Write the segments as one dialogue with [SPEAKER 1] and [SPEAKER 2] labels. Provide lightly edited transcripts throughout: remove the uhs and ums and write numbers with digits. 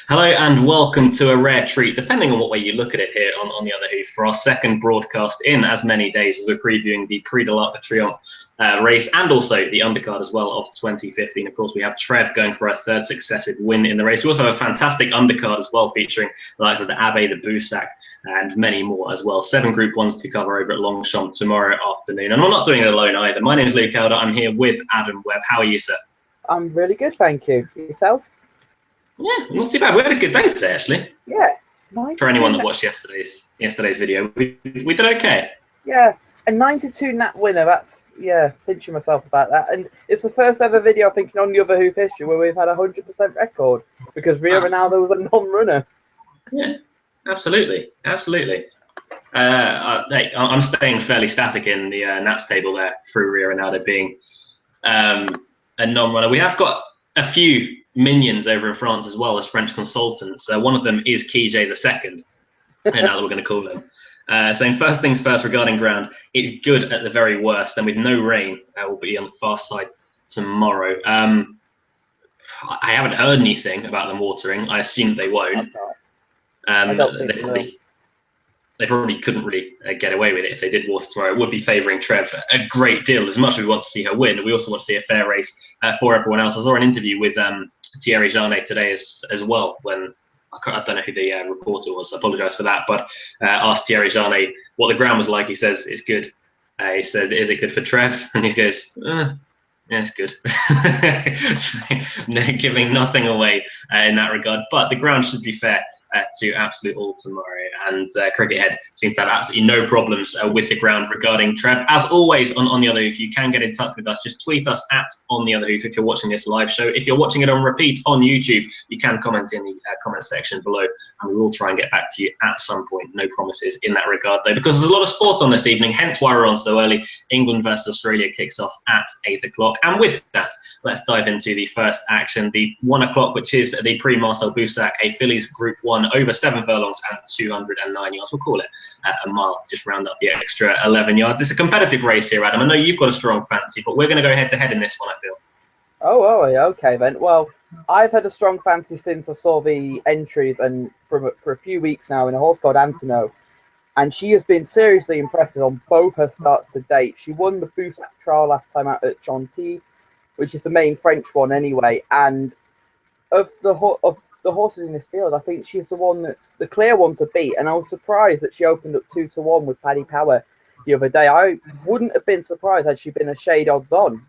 [SPEAKER 1] Hello and welcome to a rare treat, depending on what way you look at it here on the other hoof, for our second broadcast in as many days as we're previewing the Prix de Triomphe race and also the undercard as well of 2015. Of course, we have Trev going for a third successive win in the race. We also have a fantastic undercard as well, featuring the likes of the Abbey, the Boussac, and many more as well. 7 Group 1s to cover over at Longchamp tomorrow afternoon. And we're not doing it alone either. My name is Luke Elder. I'm here with Adam Webb. How are you, sir?
[SPEAKER 2] I'm really good, thank you. Yourself?
[SPEAKER 1] Yeah, not too bad. We had a good day today, actually.
[SPEAKER 2] Yeah.
[SPEAKER 1] For anyone that watched yesterday's video, we did okay.
[SPEAKER 2] Yeah, a 9-2 nat winner. That's, pinching myself about that. And it's the first ever video, I think, on the other hoof history where we've had a 100% record because Rio Ronaldo was a non-runner.
[SPEAKER 1] Yeah, absolutely. I'm staying fairly static in the naps table there through Rio Ronaldo being a non-runner. We have got a few minions over in France as well as French consultants. One of them is Kijé II, and now that we're going to call him. Saying first things first regarding ground, it's good at the very worst, and with no rain, we'll be on the fast side tomorrow. I haven't heard anything about them watering. I assume they won't.
[SPEAKER 2] I don't think
[SPEAKER 1] they probably couldn't really get away with it if they did water tomorrow. It would be favouring Trev a great deal. As much as we want to see her win, we also want to see a fair race for everyone else. I saw an interview with Thierry Janet today as well, when I don't know who the reporter was, so I apologise for that, but asked Thierry Janet what the ground was like. He says it's good. He says, is it good for Trev? And he goes, yeah, it's good. So, giving nothing away in that regard, but the ground should be fair to absolute all tomorrow, and Cricket Head seems to have absolutely no problems with the ground regarding Trev. As always, on the other hoof, you can get in touch with us. Just tweet us at on the other hoof if you're watching this live show. If you're watching it on repeat on YouTube, you can comment in the comment section below, and we will try and get back to you at some point. No promises in that regard though, because there's a lot of sport on this evening, hence why we're on so early. England versus Australia kicks off at 8 o'clock, and with that, let's dive into the first action, the 1 o'clock, which is the Prix Marcel Boussac, a fillies Group 1 over 7 furlongs and 209 yards. We'll call it a mile, just round up the extra 11 yards. It's a competitive race here, Adam. I know you've got a strong fancy, but we're going to go head-to-head in this one, I feel.
[SPEAKER 2] Oh, yeah, okay then. Well, I've had a strong fancy since I saw the entries, and for a few weeks now, in a horse called Antonio. And she has been seriously impressive on both her starts to date. She won the Boussac trial last time out at Chantilly, which is the main French one anyway. And of the horses in this field, I think she's the one that's the clear one to beat. And I was surprised that she opened up 2-1 with Paddy Power the other day. I wouldn't have been surprised had she been a shade odds on.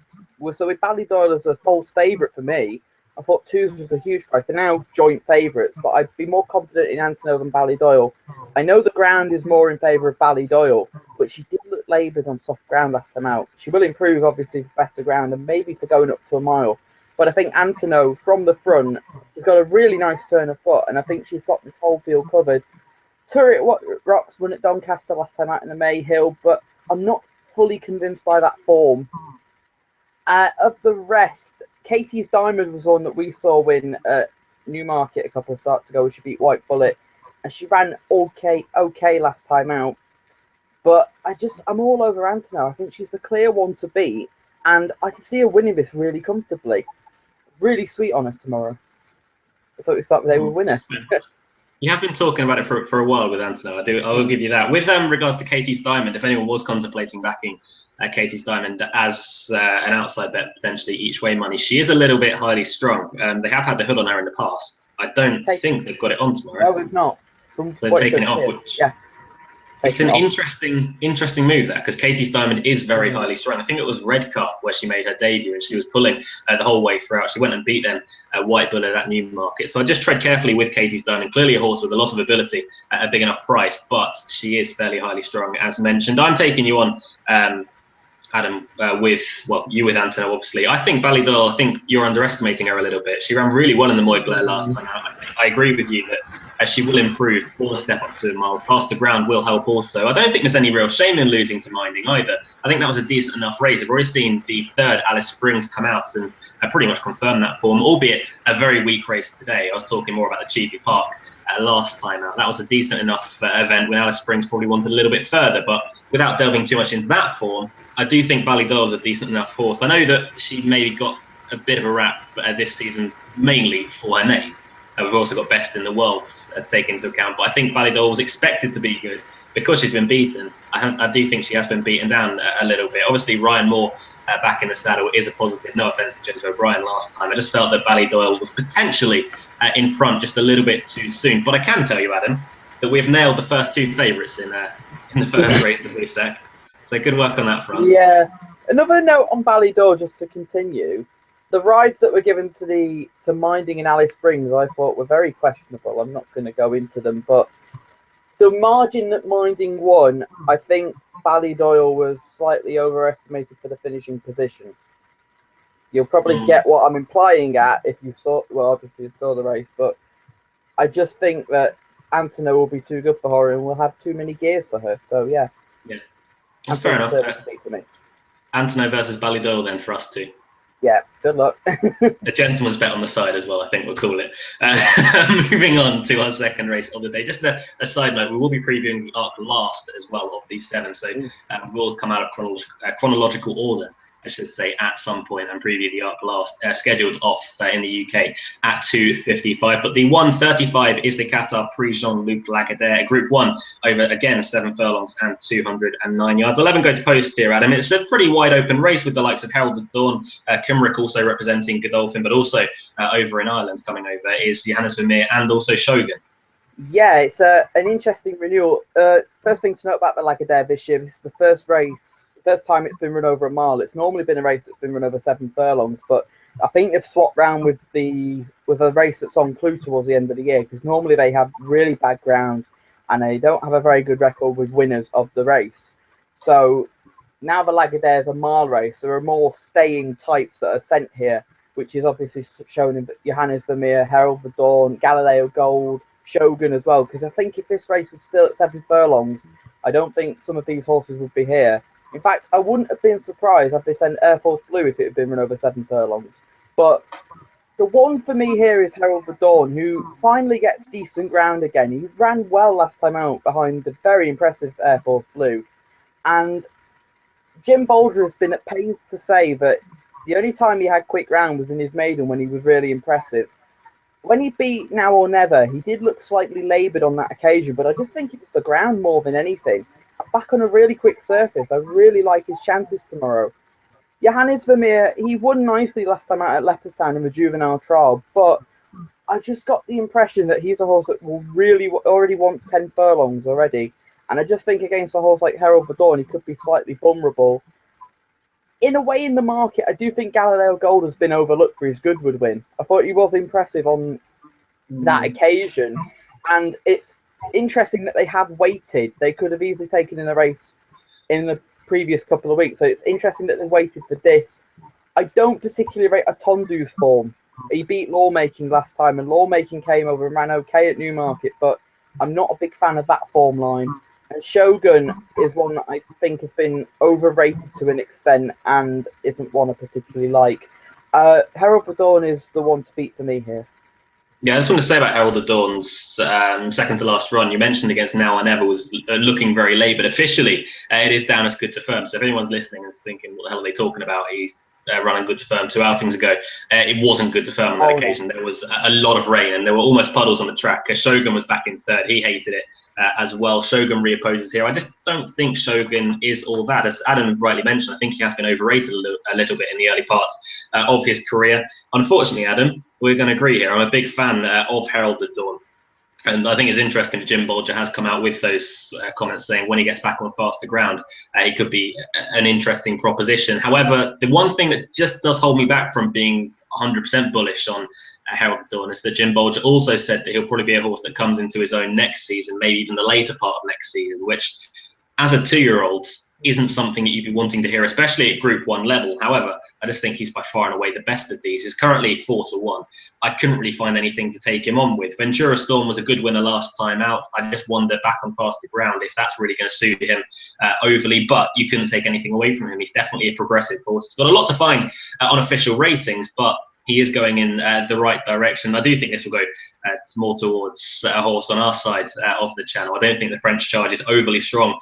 [SPEAKER 2] So with Ballydoyle as a false favourite for me, I thought 2 was a huge price. They're now joint favourites, but I'd be more confident in Antonio than Ballydoyle. I know the ground is more in favour of Ballydoyle, but she did look laboured on soft ground last time out. She will improve, obviously, for better ground and maybe for going up to a mile. But I think Antonio, from the front, has got a really nice turn of foot, and I think she's got this whole field covered. Turret Rocks won at Doncaster last time out in the Mayhill, but I'm not fully convinced by that form. Of the rest, Katie's Diamond was one that we saw win at Newmarket a couple of starts ago when she beat White Bullet, and she ran okay last time out. But I'm all over Antonio. I think she's the clear one to beat, and I can see her winning this really comfortably. Really sweet on her tomorrow. I thought they would win her.
[SPEAKER 1] You have been talking about it for a while with Antonio. I will give you that. With regards to Katie's Diamond, if anyone was contemplating backing Katie's Diamond as an outside bet, potentially each way money, she is a little bit highly strung. They have had the hood on her in the past. I don't think they've got it on tomorrow.
[SPEAKER 2] No, we've not.
[SPEAKER 1] So taking it off, it's an interesting move there, because Katie's Diamond is very highly strung. I think it was Redcar where she made her debut, and she was pulling the whole way throughout. She went and beat then White Bullet at Newmarket. So I just tread carefully with Katie's Diamond. Clearly a horse with a lot of ability at a big enough price, but she is fairly highly strung, as mentioned. I'm taking you on, Adam, you with Antonio, obviously. I think Ballydoyle, I think you're underestimating her a little bit. She ran really well in the Moy Blair last time out. I agree with you that she will improve for the step up to a mile. Faster ground will help also. I don't think there's any real shame in losing to Minding either. I think that was a decent enough race. I've already seen the third Alice Springs come out and pretty much confirm that form, albeit a very weak race today. I was talking more about the Cheapy Park last time out. That was a decent enough event when Alice Springs probably wanted a little bit further, but without delving too much into that form, I do think Ballydoyle is a decent enough horse. I know that she maybe got a bit of a rap this season, mainly for her name. We've also got best in the world to take into account. But I think Ballydoyle was expected to be good because she's been beaten. I do think she has been beaten down a little bit. Obviously, Ryan Moore back in the saddle is a positive. No offence to James O'Brien last time. I just felt that Ballydoyle was potentially in front just a little bit too soon. But I can tell you, Adam, that we've nailed the first two favourites in the first race, the Blue Sack. So good work on that front.
[SPEAKER 2] Yeah. Another note on Ballydoyle, just to continue. The rides that were given to Minding and Alice Springs, I thought were very questionable. I'm not going to go into them, but the margin that Minding won, I think Ballydoyle was slightly overestimated for the finishing position. You'll probably get what I'm implying at if you saw, well, obviously you saw the race, but I just think that Antono will be too good for her and will have too many gears for her. So yeah,
[SPEAKER 1] that's fair enough.
[SPEAKER 2] For me.
[SPEAKER 1] Antono versus Ballydoyle then for us two.
[SPEAKER 2] Yeah, good luck.
[SPEAKER 1] A gentleman's bet on the side as well, I think we'll call it. Moving on to our second race of the day. Just a side note, we will be previewing the Arc last as well of these 7, so we'll come out of chronological order, I should say, at some point and preview the Arc last, scheduled off in the UK at 2:55. But the 1:35 is the Qatar Prix Jean-Luc Lagardère, Group 1 over, again, 7 furlongs and 209 yards. 11 go to post here, Adam. It's a pretty wide open race with the likes of Herald of Dawn, Cymric also representing Godolphin, but also over in Ireland coming over is Johannes Vermeer and also Shogun.
[SPEAKER 2] Yeah, it's an interesting renewal. First thing to note about the Lagardère this year, this is the first time it's been run over a mile. It's normally been a race that's been run over 7 furlongs, but I think they've swapped round with a race that's on Clue towards the end of the year, because normally they have really bad ground and they don't have a very good record with winners of the race. So now the Lagardère is a mile race. There are more staying types that are sent here, which is obviously shown in Johannes Vermeer, Herald the Dawn, Galileo Gold, Shogun as well, because I think if this race was still at 7 furlongs, I don't think some of these horses would be here. In fact, I wouldn't have been surprised if they sent Air Force Blue if it had been run over 7 furlongs. But the one for me here is Herald the Dawn, who finally gets decent ground again. He ran well last time out behind the very impressive Air Force Blue. And Jim Bolger has been at pains to say that the only time he had quick ground was in his maiden when he was really impressive. When he beat Now or Never, he did look slightly laboured on that occasion, but I just think it was the ground more than anything. Back on a really quick surface, I really like his chances tomorrow. Johannes Vermeer, he won nicely last time out at Leopardstown in the juvenile trial, but I just got the impression that he's a horse that will really already wants 10 furlongs already. And I just think against a horse like Herald the Dawn, he could be slightly vulnerable. In a way, in the market, I do think Galileo Gold has been overlooked for his Goodwood win. I thought he was impressive on that occasion. And it's interesting that they have waited. They could have easily taken in a race in the previous couple of weeks. So it's interesting that they waited for this. I don't particularly rate Atondu's form. He beat Lawmaking last time, and Lawmaking came over and ran okay at Newmarket, but I'm not a big fan of that form line. And Shogun is one that I think has been overrated to an extent and isn't one I particularly like. Herald the Dawn is the one to beat for me here.
[SPEAKER 1] Yeah, I just want to say about Herald the Dawn's second to last run. You mentioned against Now or Never was looking very late, but officially it is down as good to firm. So if anyone's listening and thinking, what the hell are they talking about? He's running good to firm 2 outings ago. It wasn't good to firm on that occasion. There was a lot of rain and there were almost puddles on the track. Shogun was back in third. He hated it as well. Shogun reopposes here. I just don't think Shogun is all that. As Adam rightly mentioned, I think he has been overrated a little bit in the early part of his career. Unfortunately, Adam, we're going to agree here. I'm a big fan of Herald the Dawn. And I think it's interesting that Jim Bolger has come out with those comments saying when he gets back on faster ground, he could be an interesting proposition. However, the one thing that just does hold me back from being 100% bullish on Herald the Dawn is that Jim Bolger also said that he'll probably be a horse that comes into his own next season, maybe even the later part of next season, which as a 2-year-old isn't something that you'd be wanting to hear, especially at Group 1 level. However, I just think he's by far and away the best of these. He's currently 4-1. I couldn't really find anything to take him on with. Ventura Storm was a good winner last time out. I just wonder back on faster ground if that's really going to suit him overly, but you couldn't take anything away from him. He's definitely a progressive horse. He's got a lot to find on official ratings, but he is going in the right direction. I do think this will go more towards a horse on our side of the channel. I don't think the French charge is overly strong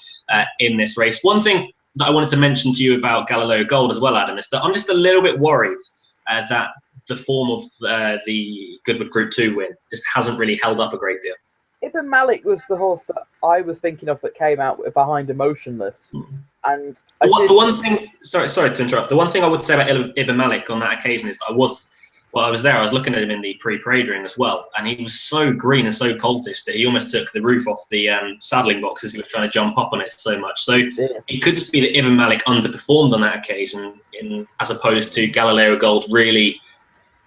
[SPEAKER 1] in this race. One thing that I wanted to mention to you about Galileo Gold as well, Adam, is that I'm just a little bit worried that the form of the Goodwood Group 2 win just hasn't really held up a great deal.
[SPEAKER 2] Ibn Malik was the horse that I was thinking of that came out behind Emotionless. And
[SPEAKER 1] the one thing, sorry to interrupt. The one thing I would say about Ibn Malik on that occasion is that I was looking at him in the pre-parade ring as well, and he was so green and so coltish that he almost took the roof off the saddling box as he was trying to jump up on it so much. So it could just be that Ibn Malik underperformed on that occasion, as opposed to Galileo Gold really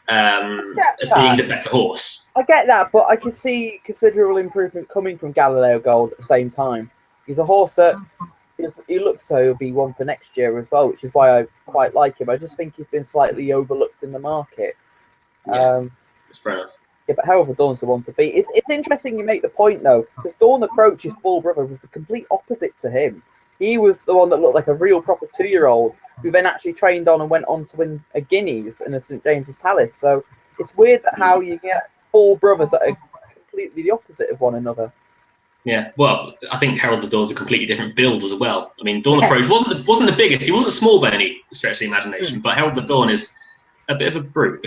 [SPEAKER 1] being the better horse.
[SPEAKER 2] I get that, but I can see considerable improvement coming from Galileo Gold at the same time. He's a horse that he looks so he'll be one for next year as well, which is why I quite like him. I just think he's been slightly overlooked in the market.
[SPEAKER 1] It's fair enough.
[SPEAKER 2] Yeah, but Herald the Dawn's the one to beat. It's interesting you make the point though, because Dawn Approach, his full brother, was the complete opposite to him. He was the one that looked like a real proper 2-year-old who then actually trained on and went on to win a Guineas in a St James's Palace. So it's weird that how you get 4 brothers that are completely the opposite of one another.
[SPEAKER 1] Yeah, well, I think Herald the Dawn's a completely different build as well. I mean, Dawn Approach wasn't the biggest. He wasn't small by any stretch of the imagination, but Herald the Dawn is a bit of a brute.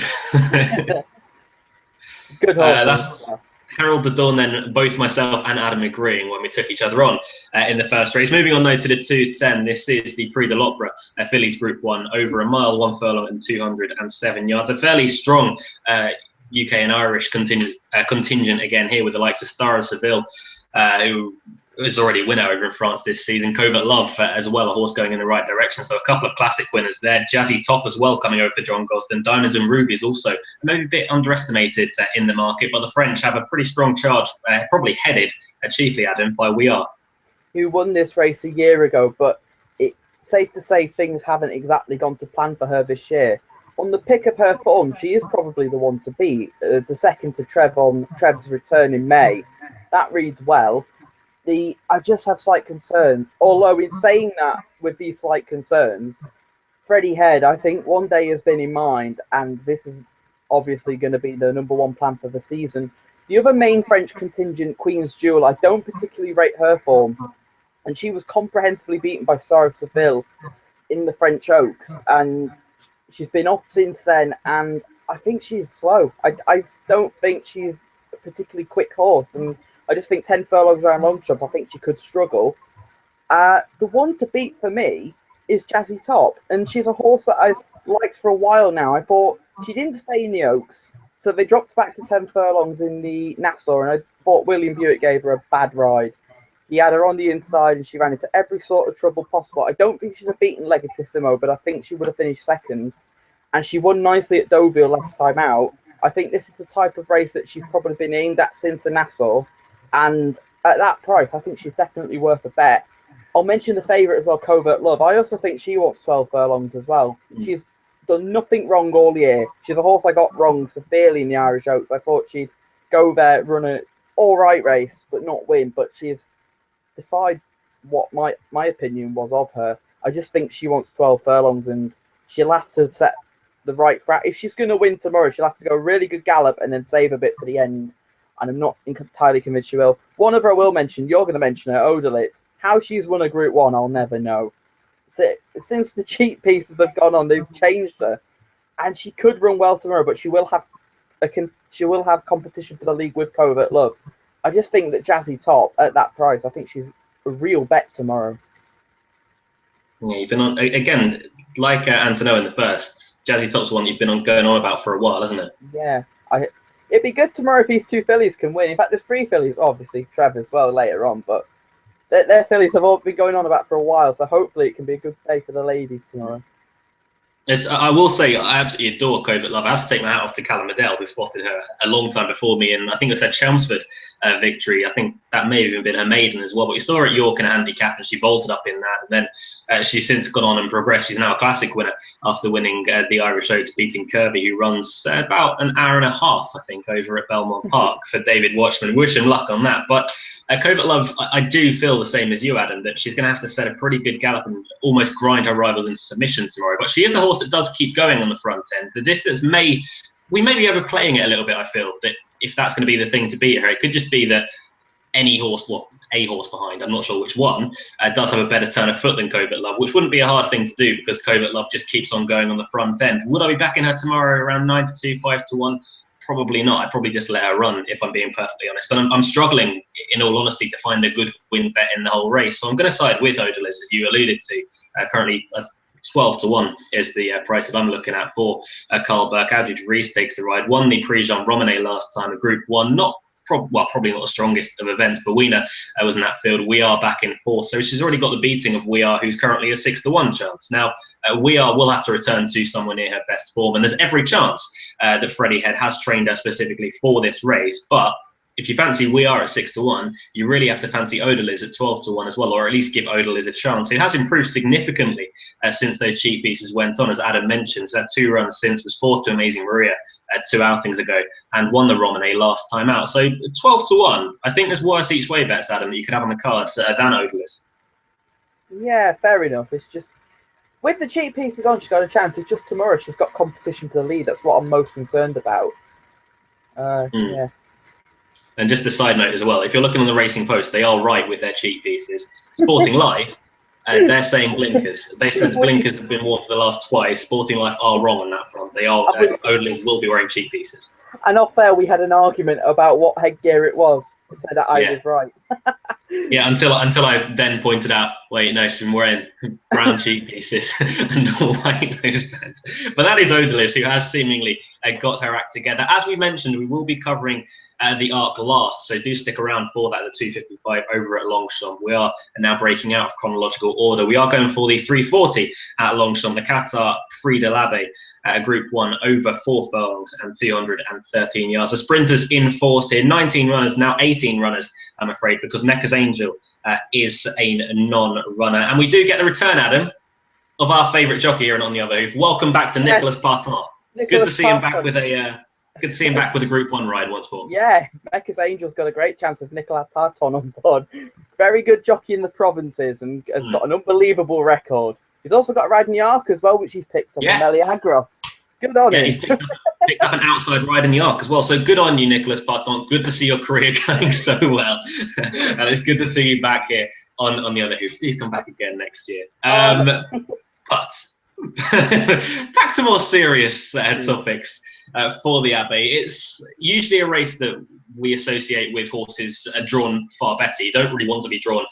[SPEAKER 2] Good horse.
[SPEAKER 1] That's Herald the Dawn. Then both myself and Adam agreeing when we took each other on in the first race. Moving on though to the 2:10. This is the Prix de l'Opera, fillies Group 1, over a mile, 1 furlong and 207 yards. A fairly strong UK and Irish contingent again here with the likes of Star of Seville, who is already a winner over in France this season. Covert Love as well, a horse going in the right direction. So a couple of classic winners there. Jazzy Top as well coming over for John Gosden. Diamonds and Rubies also maybe a bit underestimated in the market, but the French have a pretty strong charge, probably headed chiefly, Adam, by We Are.
[SPEAKER 2] Who won this race a year ago, but it's safe to say things haven't exactly gone to plan for her this year. On the pick of her form, she is probably the one to beat. It's a second to Trev's return in May. That reads well. I just have slight concerns. Although in saying that, with these slight concerns, Freddie Head, I think one day has been in mind, and this is obviously going to be the #1 plan for the season. The other main French contingent, Queen's Jewel, I don't particularly rate her form, and she was comprehensively beaten by Star of Seville in the French Oaks, and she's been off since then, and I think she's slow. I don't think she's a particularly quick horse, and I just think 10 furlongs around Longchamp, I think she could struggle. The one to beat for me is Jazzy Top, and she's a horse that I've liked for a while now. I thought she didn't stay in the Oaks, so they dropped back to 10 furlongs in the Nassau, and I thought William Buick gave her a bad ride. He had her on the inside, and she ran into every sort of trouble possible. I don't think she'd have beaten Legatissimo, but I think she would have finished second. And she won nicely at Deauville last time out. I think this is the type of race that she's probably been aimed at since the Nassau. And at that price, I think she's definitely worth a bet. I'll mention the favourite as well, Covert Love. I also think she wants 12 furlongs as well. She's done nothing wrong all year. She's a horse I got wrong severely in the Irish Oaks. I thought she'd go there, run an all-right race, but not win. But she's defied what my opinion was of her. I just think she wants 12 furlongs, and she'll have to set the right track. If she's going to win tomorrow, she'll have to go a really good gallop and then save a bit for the end. And I'm not entirely convinced she will. One of her I will mention, you're going to mention her, Odelit. How she's won a Group 1, I'll never know. So, since the cheap pieces have gone on, they've changed her. And she could run well tomorrow, but she will have competition for the league with Covert Love. I just think that Jazzy Top, at that price, I think she's a real bet tomorrow.
[SPEAKER 1] Yeah, you've been on, again, like Antonio in the first, Jazzy Top's one you've been going on about for a while, hasn't it?
[SPEAKER 2] Yeah, it'd be good tomorrow if these 2 fillies can win. In fact, there's 3 fillies, obviously Trev as well later on, but their fillies have all been going on about for a while, so hopefully it can be a good day for the ladies tomorrow.
[SPEAKER 1] I will say I absolutely adore Covert Love. I have to take my hat off to Callum Adele, who spotted her a long time before me, and I think I said Chelmsford victory. I think that may have even been her maiden as well. But we saw her at York in a handicap, and she bolted up in that. And then she's since gone on and progressed. She's now a classic winner after winning the Irish Oaks, beating Kirby, who runs about an hour and a half, I think, over at Belmont Park for David Watchman. Wish him luck on that. But Covert Love, I do feel the same as you, Adam, that she's going to have to set a pretty good gallop and almost grind her rivals into submission tomorrow. But she is a horse that does keep going on the front end. The distance we may be overplaying it a little bit, I feel, that if that's going to be the thing to beat her, it could just be that any horse, a horse behind, I'm not sure which one, does have a better turn of foot than Covert Love, which wouldn't be a hard thing to do because Covert Love just keeps on going on the front end. Would I be backing her tomorrow around 9-2, 5-1? Probably not. I'd probably just let her run, if I'm being perfectly honest. And I'm struggling, in all honesty, to find a good win bet in the whole race. So I'm going to side with Odalisque, as you alluded to. Currently, 12-1 is the price that I'm looking at for Carl Burke. Aldridge Reese takes the ride. Won the Prix Jean Romane last time, a Group 1. Probably not the strongest of events, but Weena was in that field. We Are back in fourth. So she's already got the beating of We Are, who's currently a 6-1 chance. Now, We Are will have to return to somewhere near her best form. And there's every chance that Freddie Head has trained her specifically for this race. But if you fancy We Are at 6-1, you really have to fancy Odalisque at 12-1 as well, or at least give Odalisque a chance. It has improved significantly since those cheap pieces went on, as Adam mentions. That 2 runs since was fourth to Amazing Maria 2 outings ago and won the Romane last time out. So 12-1, I think there's worse each way bets, Adam, that you could have on the cards than Odalisque.
[SPEAKER 2] Yeah, fair enough. It's just, with the cheap pieces on, she's got a chance. It's just tomorrow she's got competition to the lead. That's what I'm most concerned about. Yeah.
[SPEAKER 1] And just a side note as well, if you're looking on the Racing Post, they are right with their cheap pieces. Sporting Life, they're saying blinkers. They said the blinkers have been worn for the last twice. Sporting Life are wrong on that front. They are, Odalisque will be wearing cheap pieces.
[SPEAKER 2] And off air, we had an argument about what headgear it was. It said that I was right.
[SPEAKER 1] Yeah, until I then pointed out, wait, no, she's wearing brown cheek pieces and white nose bands. But that is Odalisque, who has seemingly got her act together. As we mentioned, we will be covering the Arc last, so do stick around for that, the 2:55 over at Longchamp. We are now breaking out of chronological order. We are going for the 3:40 at Longchamp, the Qatar Prix de l'Abbé, Group 1 over 4 furlongs and 213 yards. The sprinters in force here, 19 runners, now 18 runners, I'm afraid, because Mecca's Angel is a non-runner. And we do get the return, Adam, of our favourite jockey here and On the Other Hoof. Welcome back to Nicolas Parton. Good to see him back with a Group 1 ride once more.
[SPEAKER 2] Yeah, Mecca's Angel's got a great chance with Nicolas Parton on board. Very good jockey in the provinces and has got an unbelievable record. He's also got a ride in the Arc as well, which he's picked on Meliagros. Good on him.
[SPEAKER 1] He's picked up an outside ride in the Arc as well. So good on you, Nicolas Parton. Good to see your career going so well. And it's good to see you back here on the Other Hoof. Do come back again next year. But back to more serious topics for the Abbey. It's usually a race that we associate with horses drawn far better. You don't really want to be drawn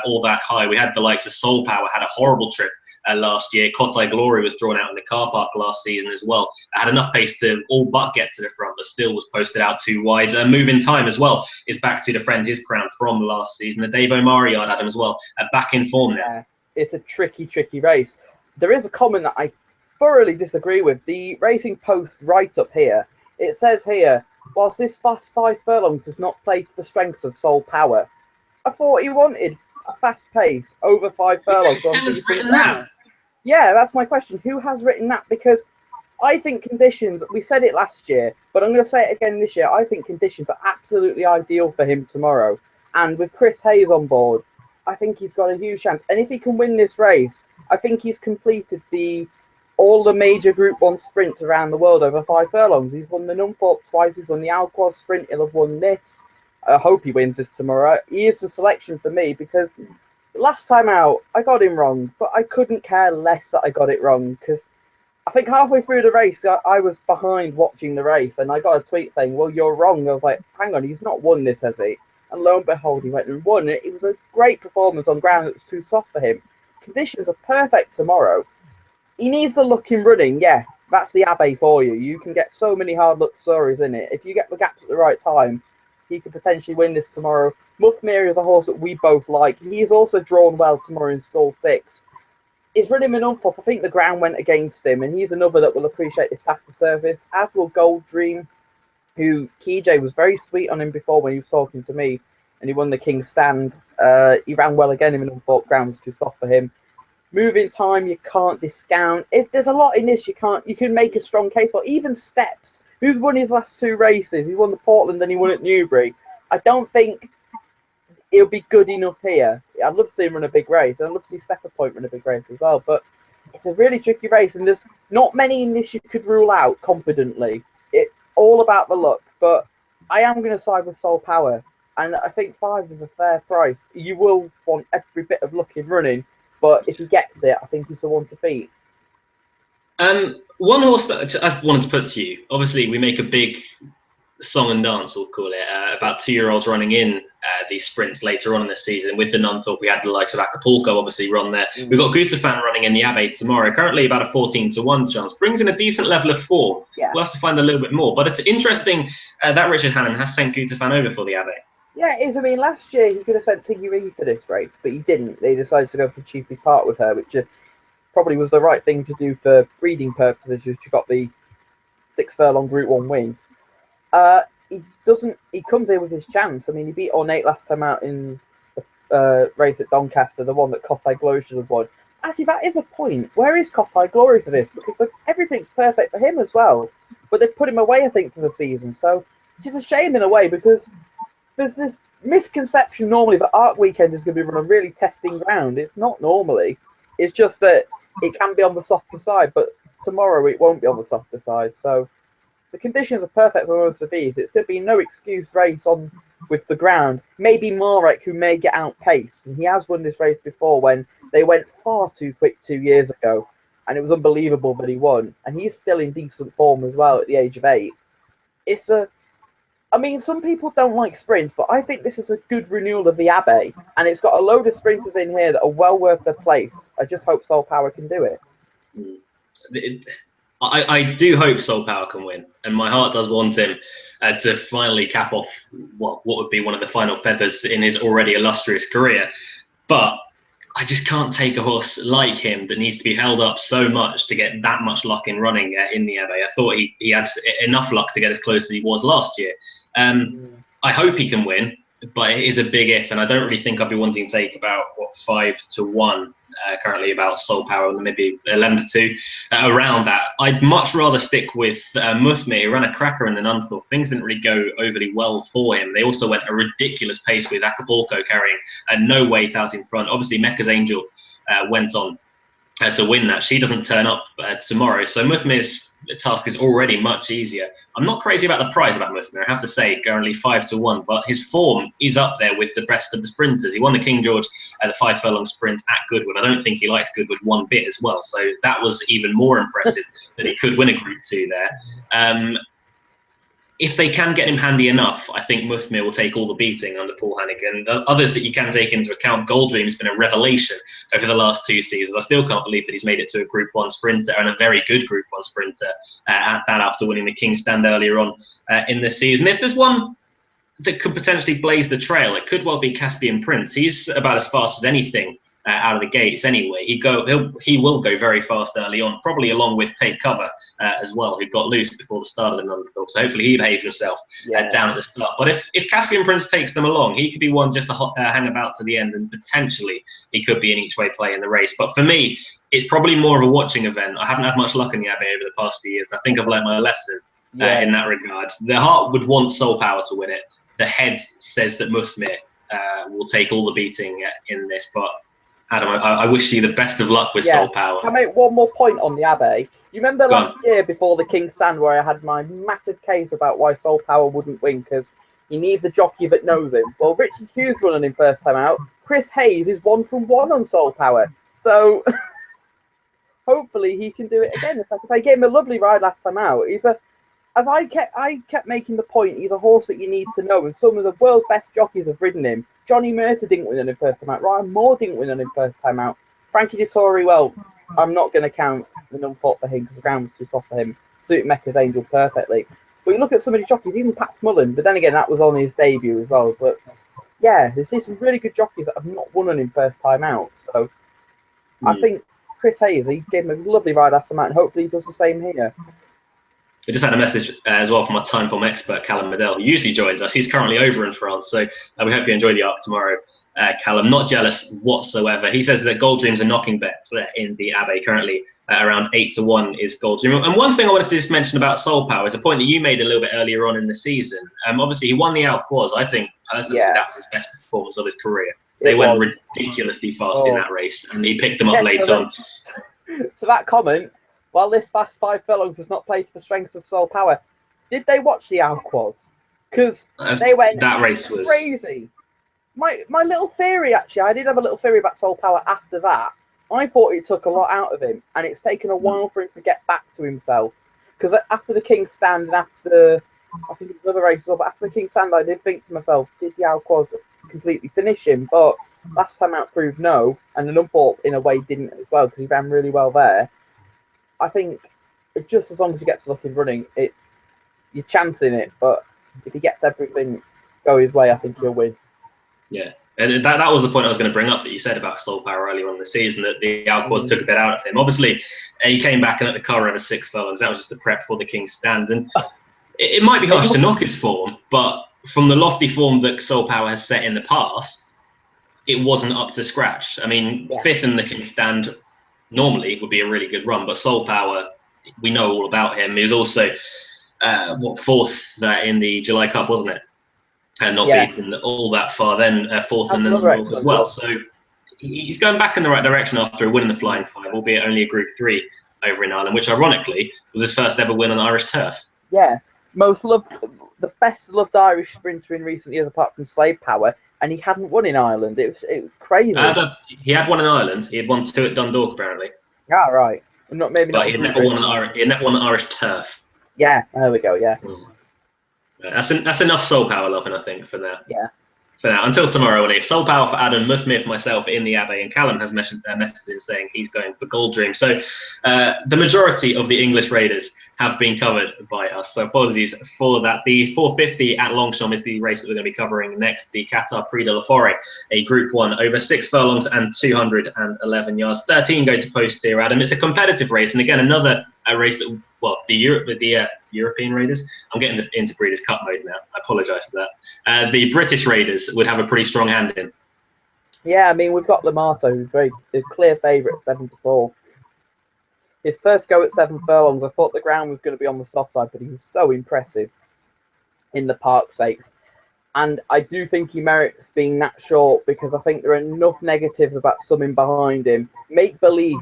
[SPEAKER 1] all that high. We had the likes of Soul Power had a horrible trip last year. Cotai Glory was drawn out in the car park last season as well. Had enough pace to all but get to the front, but still was posted out too wide. Move in Time as well is back to defend his crown from last season. The Dave O'Mara yard, Adam, as well, back in form now.
[SPEAKER 2] Yeah, it's a tricky race. There is a comment that I thoroughly disagree with. The Racing Post write-up here, it says here, whilst this fast 5 furlongs does not play to the strengths of Soul Power, I thought he wanted a fast pace over 5 furlongs on decent ground. Yeah, that's my question. Who has written that? Because I think conditions, we said it last year, but I'm going to say it again this year. I think conditions are absolutely ideal for him tomorrow. And with Chris Hayes on board, I think he's got a huge chance. And if he can win this race, I think he's completed all the major Group 1 sprints around the world over 5 furlongs. He's won the Numthorpe twice. He's won the Alquoz sprint. He'll have won this. I hope he wins this tomorrow. He is the selection for me because last time out, I got him wrong, but I couldn't care less that I got it wrong because I think halfway through the race, I was behind watching the race and I got a tweet saying, well, you're wrong. I was like, hang on, he's not won this, has he? And lo and behold, he went and won it. It was a great performance on ground that was too soft for him. Conditions are perfect tomorrow. He needs the luck in running, yeah. That's the Abbey for you. You can get so many hard luck stories in it. If you get the gaps at the right time, he could potentially win this tomorrow. Muthmiri is a horse that we both like. He is also drawn well tomorrow in stall 6. He's running an Unthorpe. I think the ground went against him, and he's another that will appreciate this faster surface, as will Gold Dream, who KJ was very sweet on him before when he was talking to me, and he won the King's Stand. He ran well again in an Unthorpe. Ground was too soft for him. Moving Time, you can't discount. There's a lot in this you can make a strong case for. Even Steps, who's won his last 2 races. He won the Portland and he won at Newbury. I don't think he'll be good enough here. I'd love to see him run a big race. I'd love to see Stepper Point run a big race as well. But it's a really tricky race, and there's not many in this you could rule out confidently. It's all about the luck. But I am going to side with Soul Power. And I think 5s is a fair price. You will want every bit of luck in running, but if he gets it, I think he's the one to beat.
[SPEAKER 1] One horse that I wanted to put to you. Obviously, we make a big song and dance, we'll call it, about 2-year-olds running in these sprints later on in the season. With the Nunthorpe, we had the likes of Acapulco obviously run there. We've got Gutafan running in the Abbey tomorrow, currently about a 14-1 chance. Brings in a decent level of form.
[SPEAKER 2] Yeah.
[SPEAKER 1] We'll have to find a little bit more. But it's interesting that Richard Hannon has sent Gutafan over for the Abbey.
[SPEAKER 2] Yeah, it is. I mean, last year he could have sent Tiggy Reed for this race, but he didn't. They decided to go for Chiefly Park with her, which probably was the right thing to do for breeding purposes. She got the 6 furlong Group 1 win. He comes in with his chance. I mean, he beat Ornate last time out in the race at Doncaster, the one that Cossack Glory should have won. Actually, that is a point. Where is Cossack Glory for this? Because everything's perfect for him as well. But they've put him away, I think, for the season. So it's a shame in a way, because there's this misconception normally that Arc Weekend is going to be run on really testing ground. It's not normally. It's just that it can be on the softer side, but tomorrow it won't be on the softer side. So the conditions are perfect for most of these. It's going to be no excuse race on with the ground. Maybe Marek, who may get outpaced, and he has won this race before when they went far too quick 2 years ago, and it was unbelievable that he won. And he's still in decent form as well at the age of 8. I mean, some people don't like sprints, but I think this is a good renewal of the Abbey, and it's got a load of sprinters in here that are well worth their place. I just hope Soul Power can do it.
[SPEAKER 1] I do hope Soul Power can win, and my heart does want him to finally cap off what would be one of the final feathers in his already illustrious career. But I just can't take a horse like him that needs to be held up so much to get that much luck in running in the Abbey. I thought he had enough luck to get as close as he was last year. I hope he can win, but it is a big if, and I don't really think I'd be wanting to take about 5-1 currently about Soul Power, and maybe 11-2 around that. I'd much rather stick with Muthmir, who ran a cracker in the Nunthorpe. Things didn't really go overly well for him. They also went a ridiculous pace with Acapulco carrying no weight out in front. Obviously, Mecca's Angel went on to win that. She doesn't turn up tomorrow, so Muthmir's task is already much easier. I'm not crazy about the prize about Muthmir, I have to say, currently 5-1, but his form is up there with the best of the sprinters. He won the King George the 5 furlong sprint at Goodwood. I don't think he likes Goodwood one bit as well, so that was even more impressive that he could win a Group 2 there. If they can get him handy enough, I think Muthmir will take all the beating under Paul Hannigan. The others that you can take into account, Gold Dream has been a revelation over the last 2 seasons. I still can't believe that he's made it to a Group 1 sprinter, and a very good Group 1 sprinter at that, after winning the King's Stand earlier on in the season. If there's one that could potentially blaze the trail, it could well be Caspian Prince. He's about as fast as anything out of the gates anyway. He will go very fast early on, probably along with Take Cover as well, who got loose before the start of the Nunthorpe. So hopefully he behaves himself down at the start. But if Caspian Prince takes them along, he could be one just to hang about to the end, and potentially he could be an each way play in the race. But for me, it's probably more of a watching event. I haven't had much luck in the Abbey over the past few years. I think I've learned my lesson in that regard. The heart would want Soul Power to win it. The head says that Muthmir will take all the beating in this, but Adam, I wish you the best of luck with Soul Power.
[SPEAKER 2] Can I make one more point on the Abbey? You remember last year before the King's Stand where I had my massive case about why Soul Power wouldn't win because he needs a jockey that knows him? Well, Richard Hughes running him first time out. Chris Hayes is 1-1 on Soul Power. So hopefully he can do it again. If I could say, he gave him a lovely ride last time out. I kept making the point, he's a horse that you need to know, and some of the world's best jockeys have ridden him. Johnny Mercer didn't win on him first time out. Ryan Moore didn't win on him first time out. Frankie Dettori, well, I'm not going to count the Nunthorpe for him because the ground was too soft for him. Suited Mecca's Angel perfectly. But you look at some of the jockeys, even Pat Smullen, but then again, that was on his debut as well. But yeah, there's some really good jockeys that have not won on him first time out. So I think Chris Hayes, he gave him a lovely ride last time out, and hopefully he does the same here.
[SPEAKER 1] We just had a message as well from our Timeform expert, Callum Medell, who usually joins us. He's currently over in France, so we hope you enjoy the arc tomorrow. Callum, not jealous whatsoever. He says that Gold Dream's a knocking bet in the Abbey currently. Around 8-1 is Gold Dream. And one thing I wanted to just mention about Soul Power is a point that you made a little bit earlier on in the season. Obviously, he won the Alquoz. I think, personally, that was his best performance of his career. They went ridiculously fast in that race, and he picked them up late on.
[SPEAKER 2] So that comment, while this fast 5 furlongs does not play to the strengths of Soul Power, did they watch the Alquoz? because they went
[SPEAKER 1] that race was
[SPEAKER 2] crazy. My little theory, actually, I did have a little theory about Soul Power after that. I thought it took a lot out of him, and it's taken a while for him to get back to himself. Because after the King's Stand and after, I think it was another race as well, but after the King's Stand, I did think to myself, did the Alquoz completely finish him? But last time out proved no, and the Nunthorpe in a way didn't as well, because he ran really well there. I think just as long as he gets lucky running, you're chancing it, but if he gets everything go his way, I think he'll win.
[SPEAKER 1] Yeah, and that was the point I was going to bring up that you said about Soul Power earlier on in the season, that the Alquoz took a bit out of him. Obviously, he came back and at the car over 6 furlongs. That was just a prep for the King's Stand. And it might be harsh to knock his form, but from the lofty form that Soul Power has set in the past, it wasn't up to scratch. I mean, 5th in the King's Stand normally would be a really good run, but Soul Power, we know all about him. He was also, 4th in the July Cup, wasn't it? And not beaten all that far, then 4th in the Nunthorpe as well. So he's going back in the right direction after a win in the Flying Five, albeit only a Group 3 over in Ireland, which ironically was his first ever win on Irish turf.
[SPEAKER 2] Yeah, the best loved Irish sprinter in recent years, apart from Slave Power, and he hadn't won in Ireland. It was crazy.
[SPEAKER 1] He had won in Ireland. He had won 2 at Dundalk apparently.
[SPEAKER 2] Ah, right. Not maybe.
[SPEAKER 1] But
[SPEAKER 2] not
[SPEAKER 1] he had never won an Irish turf.
[SPEAKER 2] Yeah, there we go. Yeah.
[SPEAKER 1] That's enough Soul Power loving, I think, for now.
[SPEAKER 2] Yeah.
[SPEAKER 1] For now, until tomorrow, when Soul Power for Adam, Muthmir for myself in the Abbey, and Callum has messaged in saying he's going for Gold Dream. So the majority of the English Raiders have been covered by us. So apologies for that. The 450 at Longchamp is the race that we're going to be covering next. The Qatar Prix de la Forêt, a Group 1 over 6 furlongs and 211 yards. 13 go to post here, Adam. It's a competitive race, and again another race that the European Raiders. I'm getting into Breeders' Cup mode now. I apologise for that. The British Raiders would have a pretty strong hand in.
[SPEAKER 2] Yeah, I mean, we've got Lamato, who's a clear favourite, 7-4. His first go at 7 furlongs, I thought the ground was going to be on the soft side, but he was so impressive in the Park Stakes. And I do think he merits being that short, because I think there are enough negatives about summing behind him. Make Believe,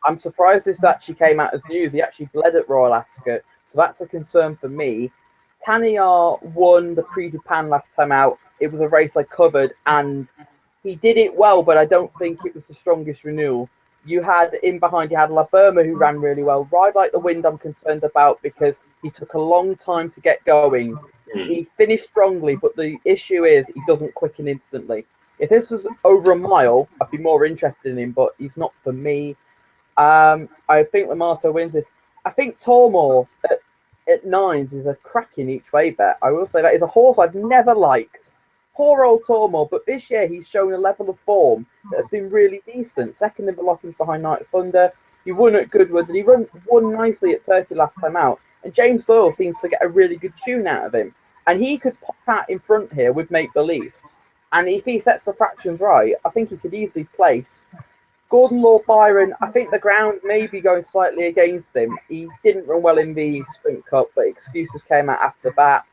[SPEAKER 2] I'm surprised this actually came out as news. He actually bled at Royal Ascot, so that's a concern for me. Taniar won the Prix du Pan last time out. It was a race I covered, and he did it well, but I don't think it was the strongest renewal. You had in behind, you had La Burma, who ran really well. Ride Like the Wind, I'm concerned about, because he took a long time to get going. He finished strongly, but the issue is he doesn't quicken instantly. If this was over a mile, I'd be more interested in him, but he's not for me. I think Lamato wins this. I think Tormore at 9s is a cracking each way bet. I will say that is a horse I've never liked. Poor old Tormore, but this year he's shown a level of form that has been really decent. Second in the Lockings behind Night of Thunder. He won at Goodwood, and he won nicely at Turkey last time out. And James Doyle seems to get a really good tune out of him. And he could pop out in front here with Make Believe. And if he sets the fractions right, I think he could easily place. Gordon Lord Byron, I think the ground may be going slightly against him. He didn't run well in the Sprint Cup, but excuses came out after that.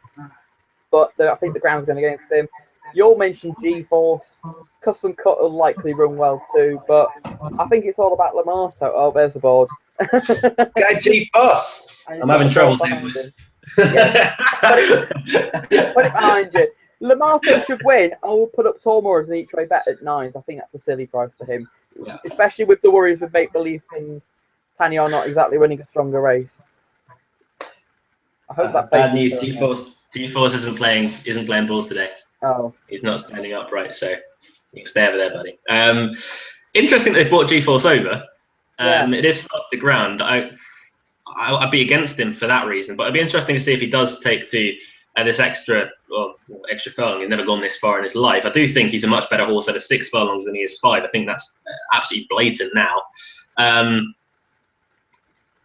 [SPEAKER 2] But I think the ground's going against him. You all mentioned G-Force. Custom Cut will likely run well too, but I think it's all about Lamato. Oh, there's the board.
[SPEAKER 3] Go G-Force.
[SPEAKER 1] I'm having trouble here, boys.
[SPEAKER 2] Yeah. Put it behind you. Lamato should win. I will put up Tormore as an each way bet at 9s. I think that's a silly price for him, especially with the worries with Make Believe and Taniar not exactly winning a stronger race. I hope that
[SPEAKER 1] bad news. G-Force isn't playing ball today.
[SPEAKER 2] Oh,
[SPEAKER 1] he's not standing upright, so you can stay over there, buddy. Interesting that they've brought G-Force over. It is fast to ground. I'd be against him for that reason, but it'd be interesting to see if he does take to this extra furlong. He's never gone this far in his life. I do think he's a much better horse at 6 furlongs than he is 5. I think that's absolutely blatant now.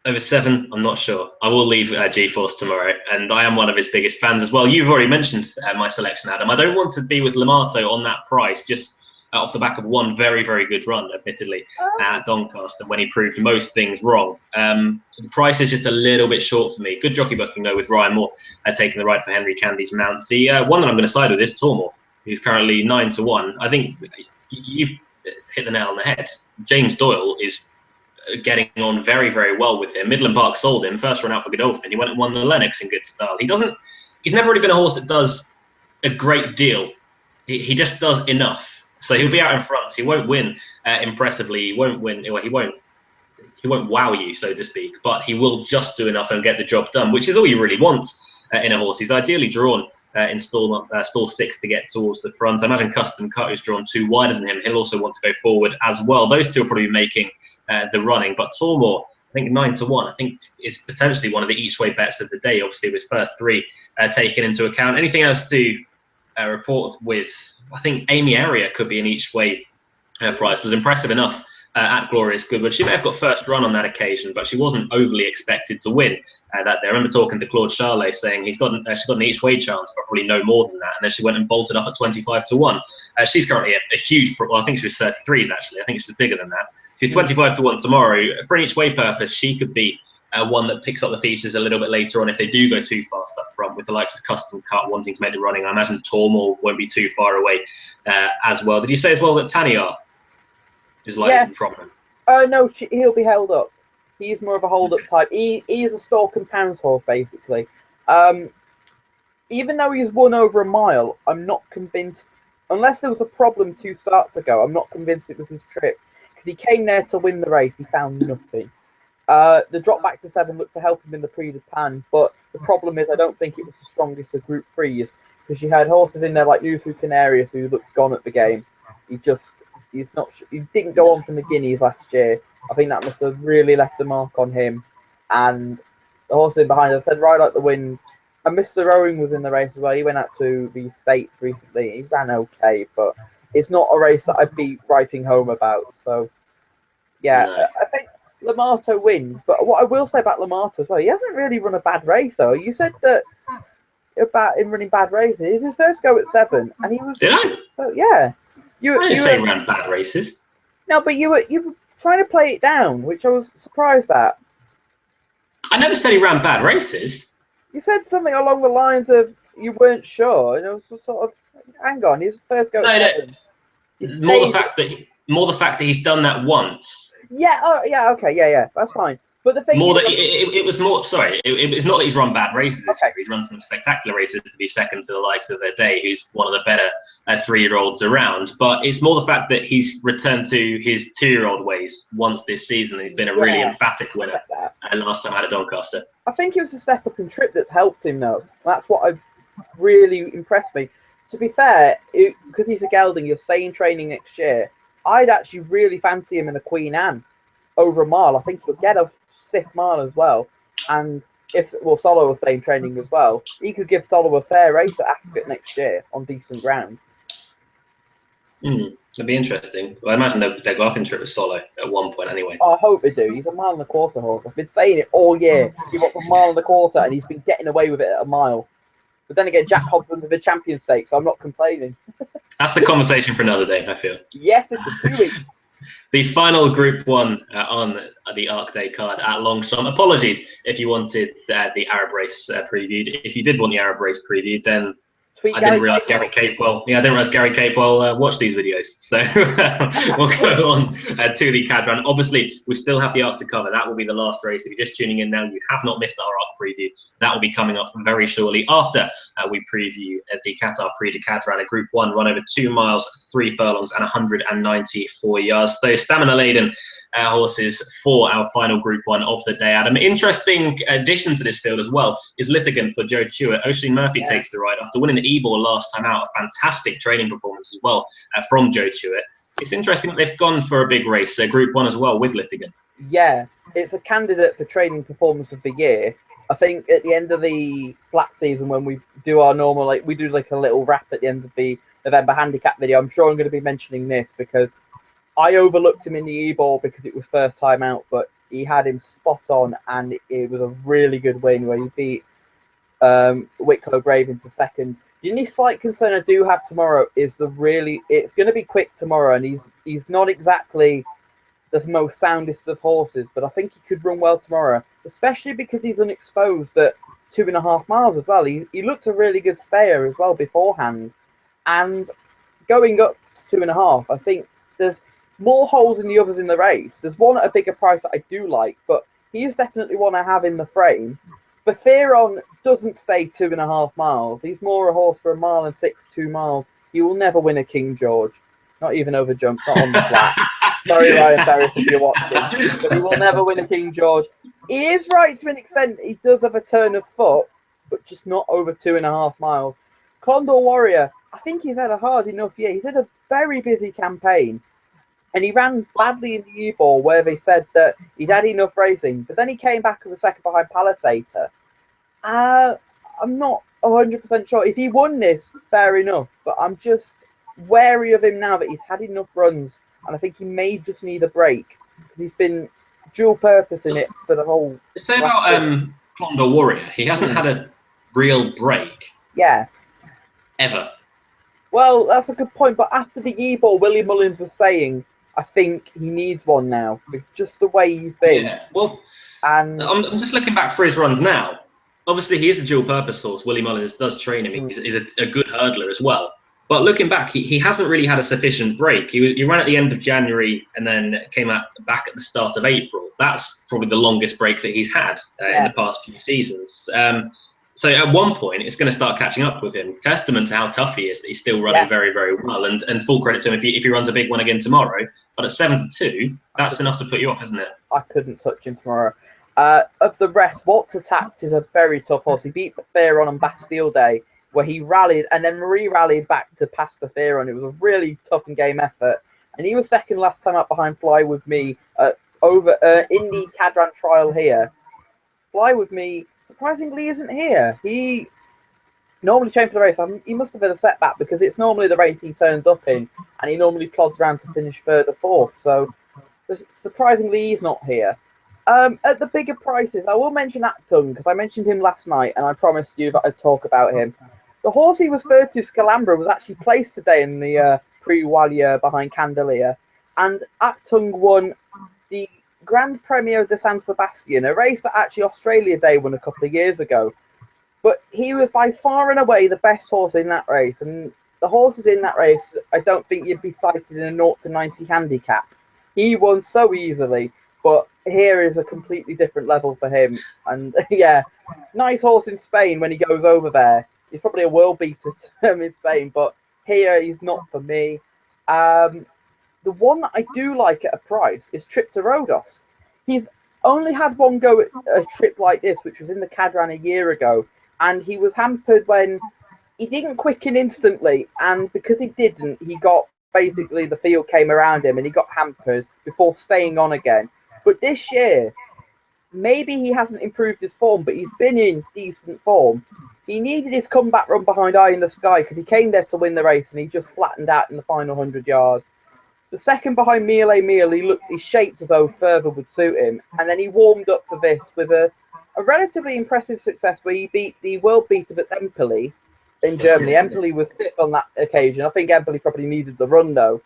[SPEAKER 1] Over 7, I'm not sure. I will leave G-Force tomorrow, and I am one of his biggest fans as well. You've already mentioned my selection, Adam. I don't want to be with Lamato on that price, just off the back of one very, very good run, admittedly, at Doncaster, when he proved most things wrong. The price is just a little bit short for me. Good jockey booking, though, with Ryan Moore taking the ride for Henry Candy's mount. The one that I'm going to side with is Tormore, who's currently 9-1. I think you've hit the nail on the head. James Doyle is getting on very, very well with him. Midland Park sold him. First run out for Godolphin. He went and won the Lennox in good style. He doesn't he's never really been a horse that does a great deal. He just does enough. So he'll be out in front. He won't win impressively. He won't win. Well, he won't wow you, so to speak. But he will just do enough and get the job done, which is all you really want in a horse. He's ideally drawn in stall 6 to get towards the front. I imagine Custom Cut, who's drawn 2 wider than him, he'll also want to go forward as well. Those two will probably be making the running. But Tormore, I think 9-1, I think is potentially one of the each-way bets of the day, obviously with first 3 taken into account. Anything else to report with? I think Amy Area could be an each-way price. Was impressive enough at Glorious Goodwood. She may have got first run on that occasion, but she wasn't overly expected to win that day. I remember talking to Claude Charlet saying she's got an each-way chance, but probably no more than that. And then she went and bolted up at 25-1. She's currently a huge, well, I think she was 33s actually. I think she was bigger than that. She's 25-1 tomorrow. For an each-way purpose, she could be one that picks up the pieces a little bit later on if they do go too fast up front, with the likes of Custom Cut wanting to make the running. I imagine Tormore won't be too far away as well. Did you say as well that Taniar is likely to be prominent?
[SPEAKER 2] No, he'll be held up. He's more of a hold-up type. He is a stalk and pounce horse, basically. Even though he's won over a mile, I'm not convinced, unless there was a problem 2 starts ago, I'm not convinced it was his trip, because he came there to win the race. He found nothing. The drop back to 7 looked to help him in the Prix de Pan, but the problem is I don't think it was the strongest of Group 3s, because you had horses in there like Newsweek Canarius who looked gone at the game. He didn't go on from the Guineas last year. I think that must have really left a mark on him. And the horse in behind, I said, Ride Like the Wind. And Mr. Rowing was in the race as well. He went out to the States recently. He ran okay, but it's not a race that I'd be writing home about. So, yeah, no. I think Lamato wins. But what I will say about Lamato as well, he hasn't really run a bad race, though. You said that about him running bad races. It was his first go at 7, and he was.
[SPEAKER 1] Did I?
[SPEAKER 2] So, yeah.
[SPEAKER 1] I didn't say he ran bad races.
[SPEAKER 2] No, but you were trying to play it down, which I was surprised at.
[SPEAKER 1] I never said he ran bad races.
[SPEAKER 2] You said something along the lines of you weren't sure, and it was sort of, hang on, his first go at 7.
[SPEAKER 1] More the fact that he's done that once.
[SPEAKER 2] Yeah. Oh, yeah. Okay. Yeah. That's fine. But the thing
[SPEAKER 1] it was more. Sorry, it's not that he's run bad races. Okay. He's run some spectacular races to be second to the likes of their day, who's one of the better 3-year-olds around. But it's more the fact that he's returned to his 2-year-old ways once this season. He's been a really emphatic winner. And last time I had a Doncaster.
[SPEAKER 2] I think it was a step up in trip that's helped him, though. That's what really impressed me. To be fair, because he's a gelding, he'll stay in training next year. I'd actually really fancy him in the Queen Anne over a mile. I think he'll get a 6th mile as well. And if Solo will stay in training as well, he could give Solo a fair race at Ascot next year on decent ground.
[SPEAKER 1] It'd be interesting. Well, I imagine they'll go up in trip with Solo at one point anyway.
[SPEAKER 2] I hope they do. He's a 1.25 mile horse. I've been saying it all year. He wants a 1.25 mile, and he's been getting away with it at a mile. But then again, Jack Hobson's the Champions Stakes, so I'm not complaining.
[SPEAKER 1] That's a conversation for another day, I feel.
[SPEAKER 2] Yes, it's a 2 weeks.
[SPEAKER 1] The final Group 1 on the Arc Day card at Longchamp. Apologies if you wanted the Arab race previewed. If you did want the Arab race previewed, then I didn't realise Gary Capewell. Yeah, I didn't realise Gary Capewell watched these videos. So we'll go on to the Cadran. Obviously, we still have the Arc to cover. That will be the last race. If you're just tuning in now, you have not missed our Arc preview. That will be coming up very shortly after we preview the Qatar Prix de Cadran, a Group 1 run over 2 miles, 3 furlongs, and 194 yards. Those stamina-laden horses for our final Group 1 of the day, Adam. Interesting addition to this field as well is Litigan for Joe Tuitt. Oisin Murphy takes the ride after winning the Ebor last time out. A fantastic training performance as well from Joe Tuitt. It's interesting that they've gone for a big race, Group 1 as well with Litigan.
[SPEAKER 2] Yeah, it's a candidate for training performance of the year. I think at the end of the flat season, when we do our normal, we do a little wrap at the end of the November handicap video, I'm sure I'm going to be mentioning this because I overlooked him in the Ebor because it was first time out, but he had him spot on, and it was a really good win where he beat Wicklow Brave into second. The only slight concern I do have tomorrow is it's going to be quick tomorrow, and he's not exactly the most soundest of horses, but I think he could run well tomorrow, especially because he's unexposed at 2.5 miles as well. He looked a really good stayer as well beforehand, and going up to 2.5, I think there's more holes than the others in the race. There's one at a bigger price that I do like, but he is definitely one I have in the frame. Bufferon doesn't stay 2.5 miles. He's more a horse for 1 mile and 6, 2 miles. He will never win a King George. Not even over jumps, not on the flat. Sorry, Ryan Ferris, if you're watching. But he will never win a King George. He is right to an extent. He does have a turn of foot, but just not over 2.5 miles. Condor Warrior, I think he's had a hard enough year. He's had a very busy campaign. And he ran badly in the U-Ball where they said that he'd had enough racing. But then he came back with a second behind Palisator. I'm not 100% sure. If he won this, fair enough. But I'm just wary of him now that he's had enough runs. And I think he may just need a break. Because he's been dual purpose in it for the whole...
[SPEAKER 1] Say about Condor Warrior. He hasn't had a real break.
[SPEAKER 2] Yeah.
[SPEAKER 1] Ever.
[SPEAKER 2] Well, that's a good point. But after the E-Ball, Willie Mullins was saying, I think he needs one now. With just the way he's been.
[SPEAKER 1] Yeah, well,
[SPEAKER 2] and
[SPEAKER 1] I'm just looking back for his runs now. Obviously, he is a dual-purpose horse. Willie Mullins does train him. He's a good hurdler as well. But looking back, he hasn't really had a sufficient break. He ran at the end of January and then came out back at the start of April. That's probably the longest break that he's had in the past few seasons. So at one point, it's going to start catching up with him. Testament to how tough he is that he's still running very, very well. And full credit to him if he runs a big one again tomorrow. But at 7-2, that's enough to put you off, isn't it?
[SPEAKER 2] I couldn't touch him tomorrow. Of the rest, Waltz Attacked is a very tough horse. He beat Bufferon on Bastille Day, where he rallied and then re-rallied back to pass Bufferon. It was a really tough and game effort. And he was second last time up behind Fly With Me in the Cadran trial here. Fly With Me, surprisingly, isn't here. He normally trained for the race. He must have had a setback because it's normally the race he turns up in, and he normally plods around to finish third or fourth. So surprisingly, he's not here. At the bigger prices, I will mention Actung because I mentioned him last night, and I promised you that I'd talk about him. The horse he was third to, Scalambra, was actually placed today in the Prix behind Candelier, and Actung won the Grand Premio de San Sebastian, a race that actually Australia Day won a couple of years ago. But he was by far and away the best horse in that race. And the horses in that race, I don't think you'd be cited in a 0-90 handicap. He won so easily, but here is a completely different level for him. And yeah, nice horse in Spain when he goes over there. He's probably a world beater in Spain, but here he's not for me. The one that I do like at a price is Trip to Rhodos. He's only had one go at a trip like this, which was in the Cadran a year ago, and he was hampered when he didn't quicken instantly, and because he didn't, he got basically the field came around him and he got hampered before staying on again. But this year, maybe he hasn't improved his form, but he's been in decent form. He needed his comeback run behind Eye in the Sky because he came there to win the race and he just flattened out in the final 100 yards. The second behind Mille he shaped as though further would suit him. And then he warmed up for this with a relatively impressive success where he beat the world beater that's Empoli in Germany. Empoli was fifth on that occasion. I think Empoli probably needed the run, though.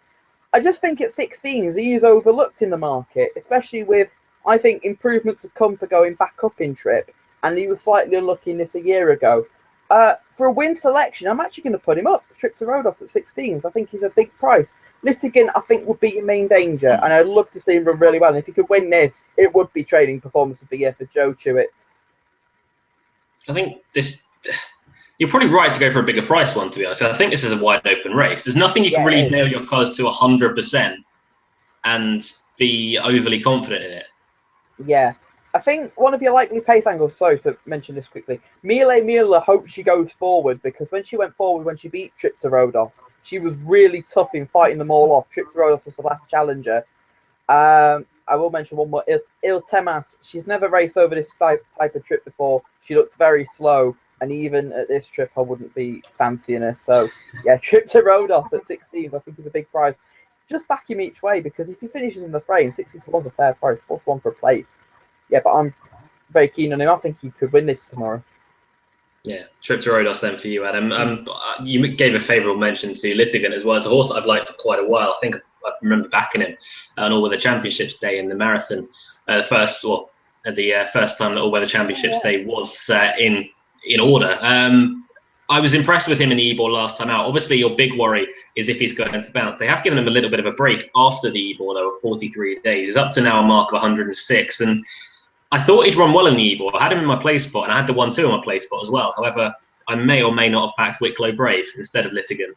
[SPEAKER 2] I just think at 16s, he is overlooked in the market, especially with, I think, improvements have come for going back up in Trip. And he was slightly unlucky in this a year ago. For a win selection, I'm actually going to put him up. Trip to Rhodos at 16s. I think he's a big price. Litigant, I think, would be your main danger. And I'd love to see him run really well. And if he could win this, it would be trading performance of the year for Joe Chewett.
[SPEAKER 1] I think this... You're probably right to go for a bigger price one, to be honest. I think this is a wide open race. There's nothing you can really nail your colours to 100% and be overly confident in it.
[SPEAKER 2] Yeah. I think one of your likely pace angles, sorry to mention this quickly, Mille hopes she goes forward because when she went forward when she beat Trip to Rhodos, she was really tough in fighting them all off. Trip to Rhodos was the last challenger. I will mention one more. Il Temas, she's never raced over this type of trip before. She looks very slow. And even at this trip, I wouldn't be fancying her. So, yeah, Trip to Rhodos at 16, I think is a big price. Just back him each way, because if he finishes in the frame, 60-1's a fair price, +1 for a place. Yeah, but I'm very keen on him. I think he could win this tomorrow.
[SPEAKER 1] Yeah, Trip to Rhodos then for you, Adam. You gave a favourable mention to Litigant as well. It's a horse that I've liked for quite a while. I think I remember backing him on All Weather Championships Day in the marathon. The first time that All Weather Championships Day was in order. I was impressed with him in the E-Ball last time out. Obviously, your big worry is if he's going to bounce. They have given him a little bit of a break after the E-Ball, though, of 43 days. He's up to now a mark of 106. And I thought he'd run well in the Ebor. I had him in my play spot, and I had the 1-2 in my play spot as well. However, I may or may not have backed Wicklow Brave instead of Litigan,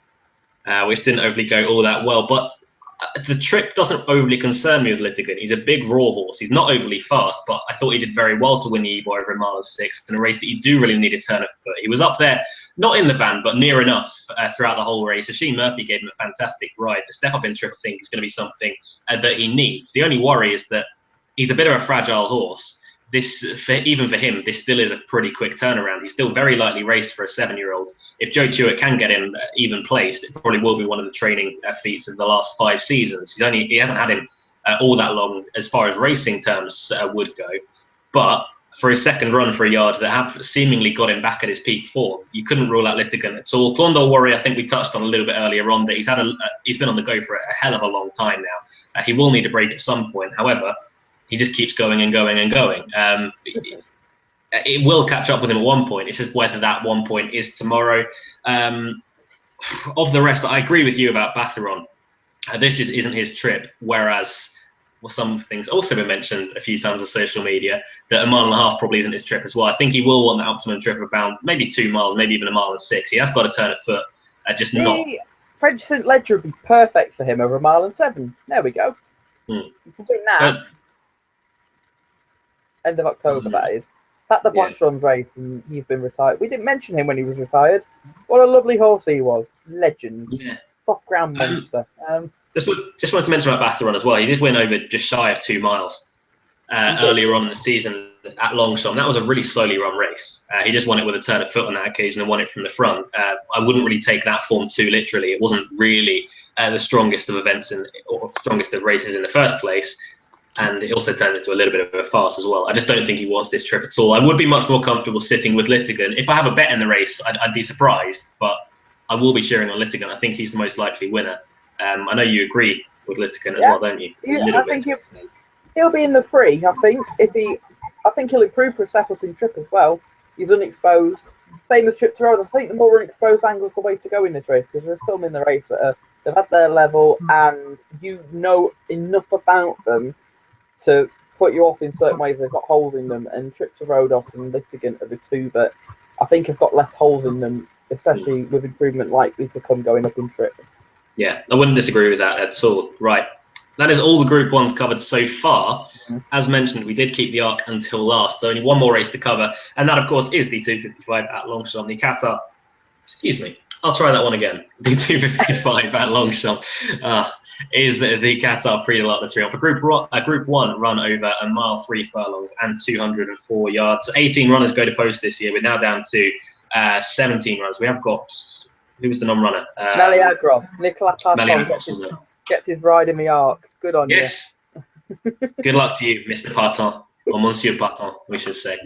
[SPEAKER 1] which didn't overly go all that well. But the trip doesn't overly concern me with Litigan. He's a big raw horse. He's not overly fast, but I thought he did very well to win the Ebor over a mile and 6 in a race that you do really need a turn of foot. He was up there, not in the van, but near enough throughout the whole race. Sheen Murphy gave him a fantastic ride. The step up in trip, I think, is going to be something that he needs. The only worry is that he's a bit of a fragile horse. Even for him, this still is a pretty quick turnaround. He's still very lightly raced for a 7-year-old. If Joe Tuitt can get him even placed, it probably will be one of the training feats of the last 5 seasons. He hasn't had him all that long as far as racing terms would go. But for his second run for a yard that have seemingly got him back at his peak form, you couldn't rule out Litigan at all. Clondale Warrior, I think we touched on a little bit earlier on that he's been on the go for a hell of a long time now. He will need a break at some point. However, he just keeps going and going and going. It will catch up with him at one point. It's just whether that one point is tomorrow. Of the rest, I agree with you about Batheron. This just isn't his trip. Whereas, some things also been mentioned a few times on social media, that a mile and a half probably isn't his trip as well. I think he will want the optimum trip of about maybe 2 miles, maybe even a mile and 6. He has got to turn a foot, just not.
[SPEAKER 2] French St. Ledger would be perfect for him over a mile and 7. There we go. You can do that. End of October, that is. At the Blackstone's race, and he's been retired. We didn't mention him when he was retired. What a lovely horse he was. Legend.
[SPEAKER 1] Yeah.
[SPEAKER 2] Soft ground monster.
[SPEAKER 1] Just wanted to mention about Batheron as well. He did win over just shy of 2 miles earlier on in the season at Longchamp. That was a really slowly run race. He just won it with a turn of foot on that occasion and won it from the front. I wouldn't really take that form too literally. It wasn't really the strongest of events or strongest of races in the first place. And it also turned into a little bit of a farce as well. I just don't think he wants this trip at all. I would be much more comfortable sitting with Litigan. If I have a bet in the race, I'd be surprised, but I will be cheering on Litigan. I think he's the most likely winner. I know you agree with Litigan as well, don't you?
[SPEAKER 2] I think he'll be in the free. I think he'll improve for a step up in trip as well. He's unexposed. Same as Trip to Road. I think the more unexposed angle is the way to go in this race, because there's some in the race that they've had their level and you know enough about them to put you off in certain ways. They've got holes in them, and Trip to Rhodos and Litigan are the two that I think have got less holes in them, especially with improvement likely to come going up in trip.
[SPEAKER 1] Yeah, I wouldn't disagree with that at all. Right. That is all the Group 1s covered so far. As mentioned, we did keep the Arc until last. There only one more race to cover, and that, of course, is the 255 at Longchamp. The Qatar, excuse me, I'll try that one again. The 255 at Longchamp is the Qatar Prix de l'Arc de Triomphe. A Group 1 run over a mile 3 furlongs and 204 yards. 18 runners go to post this year. We're now down to 17 runners. We have got, who was the non-runner?
[SPEAKER 2] Meliagros. Nicolas Parton gets his ride in the Arc. Good on you.
[SPEAKER 1] Yes. Good luck to you, Mr. Parton, or Monsieur Parton, we should say.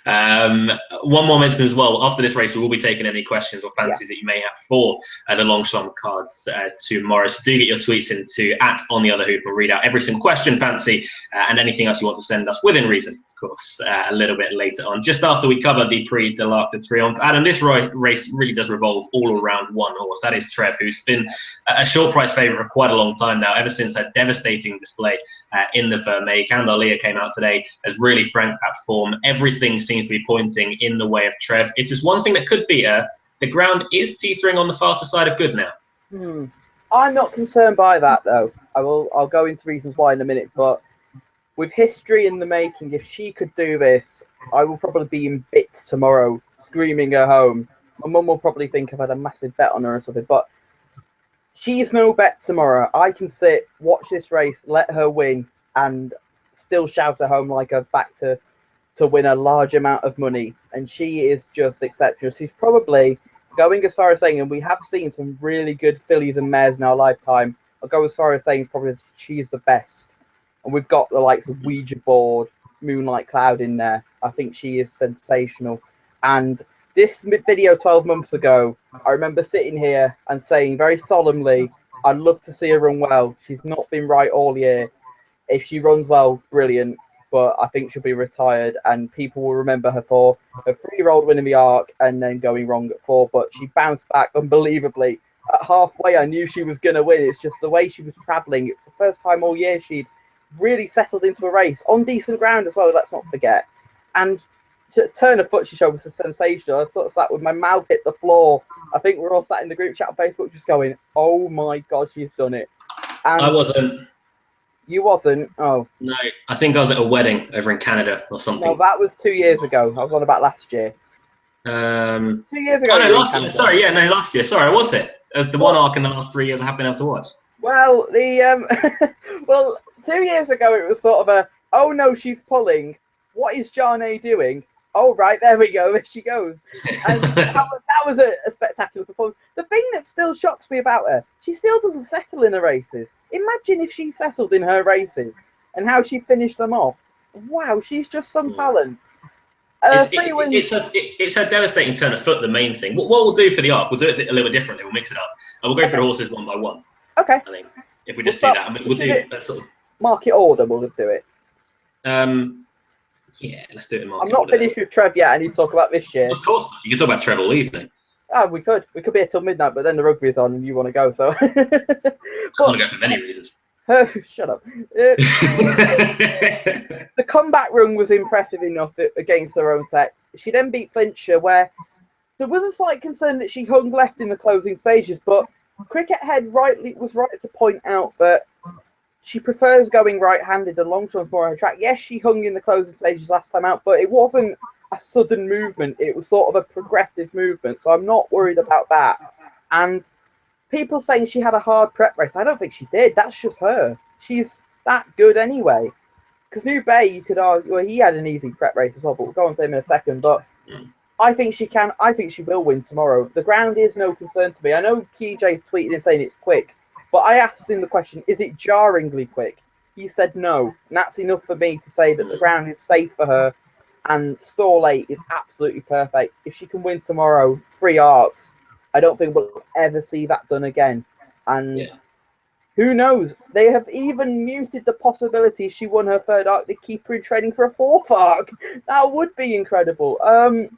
[SPEAKER 1] One more mention as well. After this race, we will be taking any questions or fancies that you may have for the Longchamp cards tomorrow. So do get your tweets into @OnTheOtherHoop. We'll read out every single question, fancy, and anything else you want to send us within reason, of course, a little bit later on. Just after we cover the Prix de l'Arc de Triomphe. Adam, this race really does revolve all around one horse. That is Trev, who's been a short price favourite for quite a long time now, ever since her devastating display in the Vermeer. Candalia came out today as really frank at form. Everything seems to be pointing in the way of Trev. If there's one thing that could beat her, the ground is teetering on the faster side of good now.
[SPEAKER 2] I'm not concerned by that, though. I'll go into reasons why in a minute, but with history in the making, if she could do this, I will probably be in bits tomorrow, screaming her home. My mum will probably think I've had a massive bet on her or something, but she's no bet tomorrow. I can sit, watch this race, let her win, and still shout her home like I've backed her to win a large amount of money, and she is just exceptional. She's probably going as far as saying, and we have seen some really good fillies and mares in our lifetime, I'll go as far as saying probably she's the best. And we've got the likes of Ouija Board, Moonlight Cloud in there. I think she is sensational. And this video 12 months ago, I remember sitting here and saying very solemnly, I'd love to see her run well. She's not been right all year. If she runs well, brilliant. But I think she'll be retired, and people will remember her for her 3-year-old winning the Arc and then going wrong at 4. But she bounced back unbelievably. At halfway, I knew she was going to win. It's just the way she was travelling. It's the first time all year she'd really settled into a race on decent ground as well. Let's not forget. And to turn a foot, she showed was a sensation. I sort of sat with my mouth hit the floor. I think we're all sat in the group chat on Facebook just going, "Oh my God, she's done it." And
[SPEAKER 1] I wasn't.
[SPEAKER 2] You wasn't? Oh.
[SPEAKER 1] No, I think I was at a wedding over in Canada or something.
[SPEAKER 2] No, that was 2 years ago. I was on about last year. 2 years ago.
[SPEAKER 1] Oh, no, last year. Sorry, yeah, no, last year. Sorry, I was it. As the one arc in the last 3 years I have been able to watch.
[SPEAKER 2] Well, well, 2 years ago it was sort of a, oh no, she's pulling. What is Jarnay doing? Oh, right, there we go. There she goes. And that was a spectacular performance. The thing that still shocks me about her, she still doesn't settle in her races. Imagine if she settled in her races and how she finished them off. Wow, she's just some talent.
[SPEAKER 1] It's a devastating turn of foot, the main thing. What we'll do for the arc, we'll do it a little bit differently. We'll mix it up. And we'll go through the horses one by one.
[SPEAKER 2] Okay.
[SPEAKER 1] I think if we just do that, I mean, we'll do that sort of
[SPEAKER 2] market order. We'll just do it.
[SPEAKER 1] Yeah, let's do it in market
[SPEAKER 2] I'm not
[SPEAKER 1] order.
[SPEAKER 2] finished with Trev yet. I need to talk about this year.
[SPEAKER 1] Of course not. You can talk about Trev all evening.
[SPEAKER 2] Oh, we could be here till midnight, but then the rugby's on and you want to go. So.
[SPEAKER 1] I want to go for many reasons.
[SPEAKER 2] Shut up. The comeback run was impressive enough against her own sex. She then beat Flintshire, where there was a slight concern that she hung left in the closing stages, but Cricket Head was right to point out that she prefers going right-handed and Longcham's more on her track. Yes, she hung in the closing stages last time out, but it wasn't a sudden movement. It was sort of a progressive movement, so I'm not worried about that. And people saying she had a hard prep race, I don't think she did. That's just her. She's that good anyway. Because New Bay, you could argue, well, he had an easy prep race as well, but we'll go on to him in a second. But I think she can. I think she will win tomorrow. The ground is no concern to me. I know KJ's tweeted and saying it's quick, but I asked him the question, is it jarringly quick? He said no. And that's enough for me to say that the ground is safe for her. And stall 8 is absolutely perfect. If she can win tomorrow, 3 arcs, I don't think we'll ever see that done again. And who knows? They have even muted the possibility she won her 3rd arc. They keep her in training for a 4th arc. That would be incredible.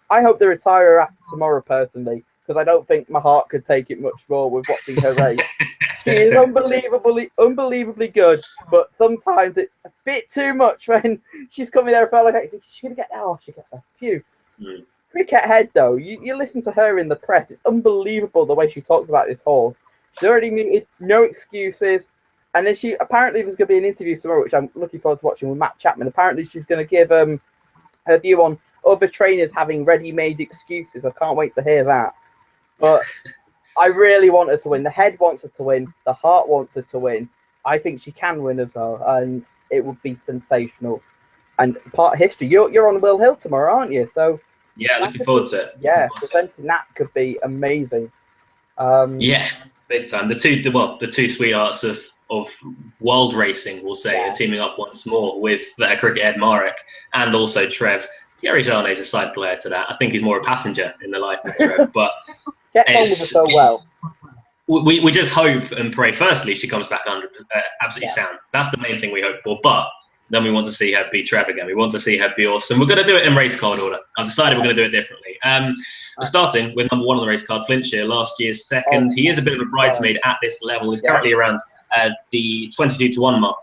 [SPEAKER 2] I hope they retire her after tomorrow, personally, because I don't think my heart could take it much more with watching her race. She is unbelievably good, but sometimes it's a bit too much when she's coming there. I felt like she's going to get there. Oh, she gets a few. Cricket Head, though, you listen to her in the press. It's unbelievable the way she talks about this horse. She's already muted, no excuses. And then apparently there's going to be an interview tomorrow, which I'm looking forward to watching, with Matt Chapman. Apparently she's going to give her view on other trainers having ready-made excuses. I can't wait to hear that. But I really want her to win. The head wants her to win. The heart wants her to win. I think she can win as well, and it would be sensational. And part of history. You're on Will Hill tomorrow, aren't you? So
[SPEAKER 1] yeah, looking forward to it.
[SPEAKER 2] Yeah, presenting that could be amazing.
[SPEAKER 1] Yeah, big time. The two sweethearts of world racing, we'll say, are teaming up once more with Cricket Head Marek and also Trev. Thierry Jarnay is a side player to that. I think he's more a passenger in the life of Trev, but
[SPEAKER 2] gets on with her so well.
[SPEAKER 1] We just hope and pray. Firstly, she comes back absolutely sound. That's the main thing we hope for. But then we want to see her be Trev again. We want to see her be awesome. We're going to do it in race card order. I've decided we're going to do it differently. We're starting with number 1 on the race card, Flintshire, last year's 2nd. He is a bit of a bridesmaid at this level. He's currently around the 22-1 mark.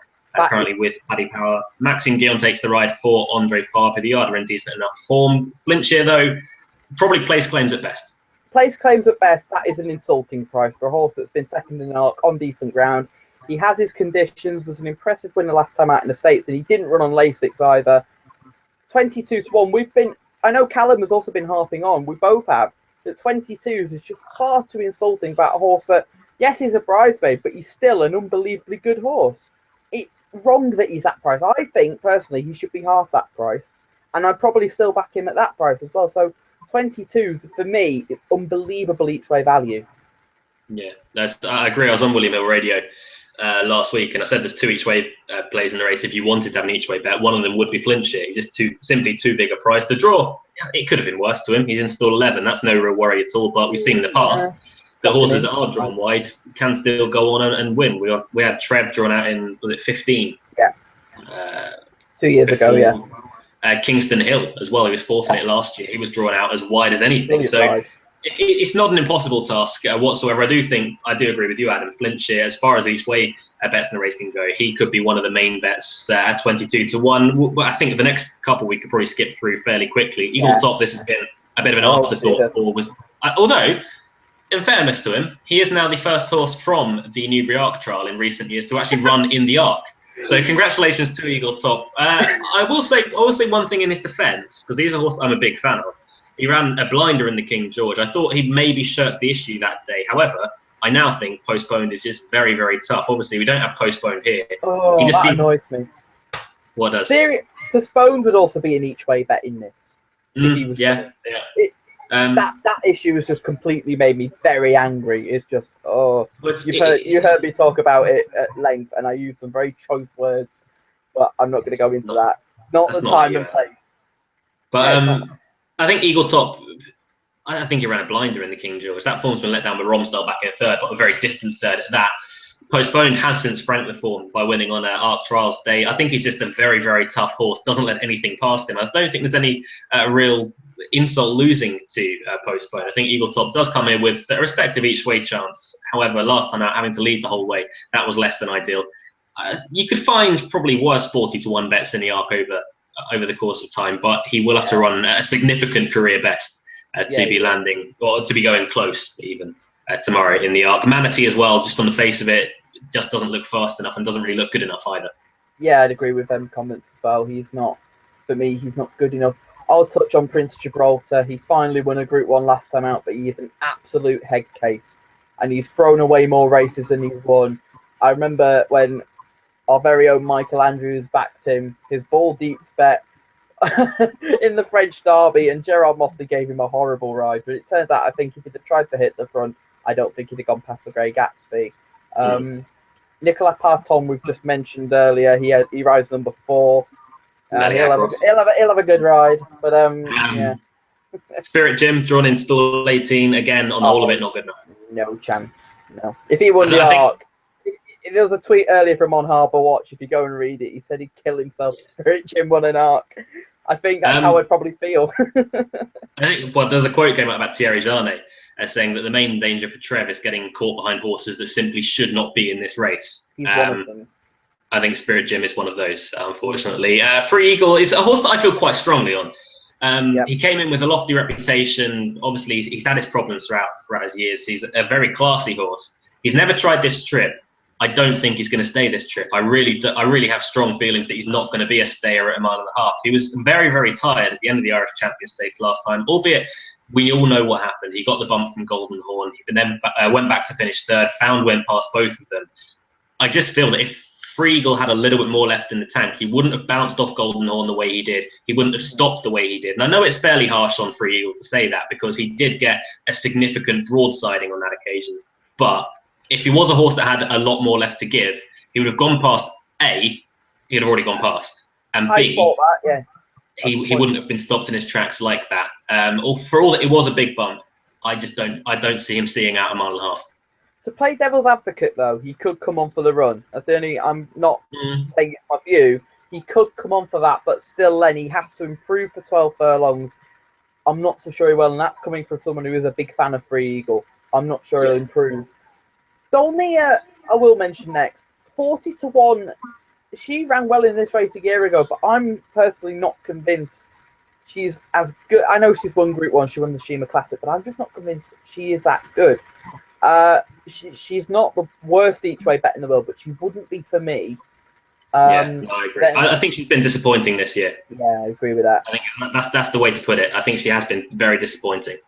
[SPEAKER 1] Currently with Paddy Power. Maxime Guillon takes the ride for Andre Farper. The yard are in decent enough form. Flintshire, though, probably place claims at best.
[SPEAKER 2] Place claims at best. That is an insulting price for a horse that's been 2nd in an arc on decent ground. He has his conditions, was an impressive winner last time out in the States, and he didn't run on Lasix either. 22-1. I know Callum has also been harping on. We both have. That 22s is just far too insulting about a horse that, yes, he's a bridesmaid, but he's still an unbelievably good horse. It's wrong that he's that price. I think, personally, he should be half that price. And I'd probably still back him at that price as well. So 22s, for me, is unbelievable each-way value. Yeah,
[SPEAKER 1] I agree. I was on William Hill Radio last week, and I said there's 2 each-way plays in the race. If you wanted to have an each-way bet, one of them would be Flintshire. He's just simply too big a price. The draw, it could have been worse to him. He's in stall 11. That's no real worry at all. But we've seen in the past, the horses that are drawn wide can still go on and win. We had Trev drawn out in, was it 15?
[SPEAKER 2] Yeah. 2 years ago, yeah.
[SPEAKER 1] Kingston Hill as well. He was 4th in it last year. He was drawn out as wide as anything. So it's not an impossible task whatsoever. I do agree with you, Adam. Flintshire, as far as each way bets in the race can go, he could be one of the main bets at 22-1. But I think the next couple we could probably skip through fairly quickly. Eagle Top, this has been a bit of an afterthought for although, in fairness to him, he is now the first horse from the Newbury Arc trial in recent years to actually run in the Arc. So congratulations to Eagle Top. I will say one thing in his defence, because he's a horse I'm a big fan of. He ran a blinder in the King George. I thought he'd maybe shirked the issue that day. However, I now think postponed is just very, very tough. Obviously, we don't have postponed here.
[SPEAKER 2] Oh, that annoys me.
[SPEAKER 1] What does?
[SPEAKER 2] Postponed would also be an each way bet in this. If he was that issue has just completely made me very angry. It's just you heard me talk about it at length, and I used some very choice words, but I'm not going to go into that. Not the time and place.
[SPEAKER 1] But I think Eagle Top. I think he ran a blinder in the King George. That form's been let down by Romsdale back in third, but a very distant third at that. Postponed has since franked the form by winning on Arc Trials Day. I think he's just a very, very tough horse. Doesn't let anything past him. I don't think there's any real insult losing to Postponed. I think Eagle Top does come in with a respective each way chance. However, last time out, having to lead the whole way, that was less than ideal. You could find probably worse 40-1 bets in the Arc over the course of time, but he will have to run a significant career best to be landing, or to be going close even tomorrow in the Arc. Manatee as well, just on the face of it, just doesn't look fast enough and doesn't really look good enough either.
[SPEAKER 2] Yeah, I'd agree with them comments as well. He's not, for me, he's not good enough. I'll touch on Prince Gibraltar. He finally won a Group 1 last time out, but he is an absolute head case. And he's thrown away more races than he's won. I remember when our very own Michael Andrews backed him, his ball deeps bet in the French Derby, and Gerard Mossey gave him a horrible ride. But it turns out, I think if he'd have tried to hit the front, I don't think he'd have gone past the Grey Gatsby. Nicolas Parton, we've just mentioned earlier, he rides number 4. He'll have a good ride, but yeah.
[SPEAKER 1] Spirit Jim drawn in stall 18 again on the whole of it, not good enough.
[SPEAKER 2] No chance. No. If he won the Arc, there was a tweet earlier from On Harbour Watch. If you go and read it, he said he'd kill himself if Spirit Jim won an Arc. I think that's how I'd probably feel.
[SPEAKER 1] I think there's a quote came out about Thierry Jarnet saying that the main danger for Trev is getting caught behind horses that simply should not be in this race.
[SPEAKER 2] He's one of them.
[SPEAKER 1] I think Spirit Jim is one of those, unfortunately. Free Eagle is a horse that I feel quite strongly on. He came in with a lofty reputation. Obviously, he's had his problems throughout his years. He's a very classy horse. He's never tried this trip. I don't think he's going to stay this trip. I really have strong feelings that he's not going to be a stayer at 1.5 miles. He was very, very tired at the end of the Irish Champion Stakes last time, albeit we all know what happened. He got the bump from Golden Horn. He then went back to finish third, went past both of them. I just feel that if Free Eagle had a little bit more left in the tank, he wouldn't have bounced off Golden Horn the way he did. He wouldn't have stopped the way he did. And I know it's fairly harsh on Free Eagle to say that because he did get a significant broadsiding on that occasion. But if he was a horse that had a lot more left to give, he would have gone past A, he'd have already gone past, and B, he wouldn't have been stopped in his tracks like that. For all that it was a big bump, I don't see him seeing out 1.5 miles.
[SPEAKER 2] To play devil's advocate, though, he could come on for the run. That's the only. I'm not saying it's my view. He could come on for that, but still, then he has to improve for 12 furlongs. I'm not so sure he will, and that's coming from someone who is a big fan of Free Eagle. I'm not sure he'll improve. The only I will mention next, 40-1. She ran well in this race a year ago, but I'm personally not convinced she's as good. I know she's won Group 1, she won the Shima Classic, but I'm just not convinced she is that good. She's not the worst each way bet in the world, but she wouldn't be for me.
[SPEAKER 1] I agree. I think she's been disappointing this year.
[SPEAKER 2] Yeah, I agree with that.
[SPEAKER 1] I think that's the way to put it. I think she has been very disappointing.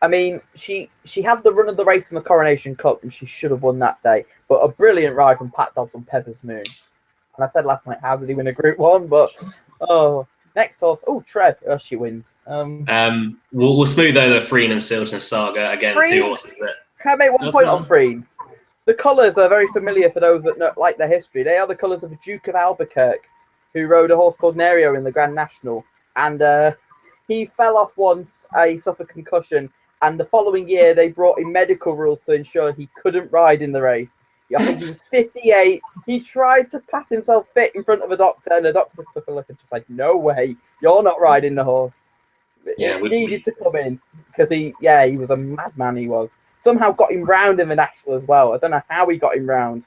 [SPEAKER 2] I mean, she had the run of the race in the Coronation Cup, and she should have won that day. But a brilliant ride from Pat Dobbs on Pepper's Moon. And I said last night, how did he win a Group 1? But next horse, Trev, she wins.
[SPEAKER 1] We'll smooth over Freen and Silton Saga again.
[SPEAKER 2] Freen,
[SPEAKER 1] 2 horses that.
[SPEAKER 2] Can I make one point on Freen? The colours are very familiar for those that like the history. They are the colours of the Duke of Albuquerque, who rode a horse called Nerio in the Grand National. And he fell off once, he suffered concussion. And the following year, they brought in medical rules to ensure he couldn't ride in the race. I think he was 58. He tried to pass himself fit in front of a doctor, and the doctor took a look and just like, no way, you're not riding the horse.
[SPEAKER 1] Yeah,
[SPEAKER 2] It needed to come in because he was a madman. He was somehow got him round in the national as well. I don't know how he got him round.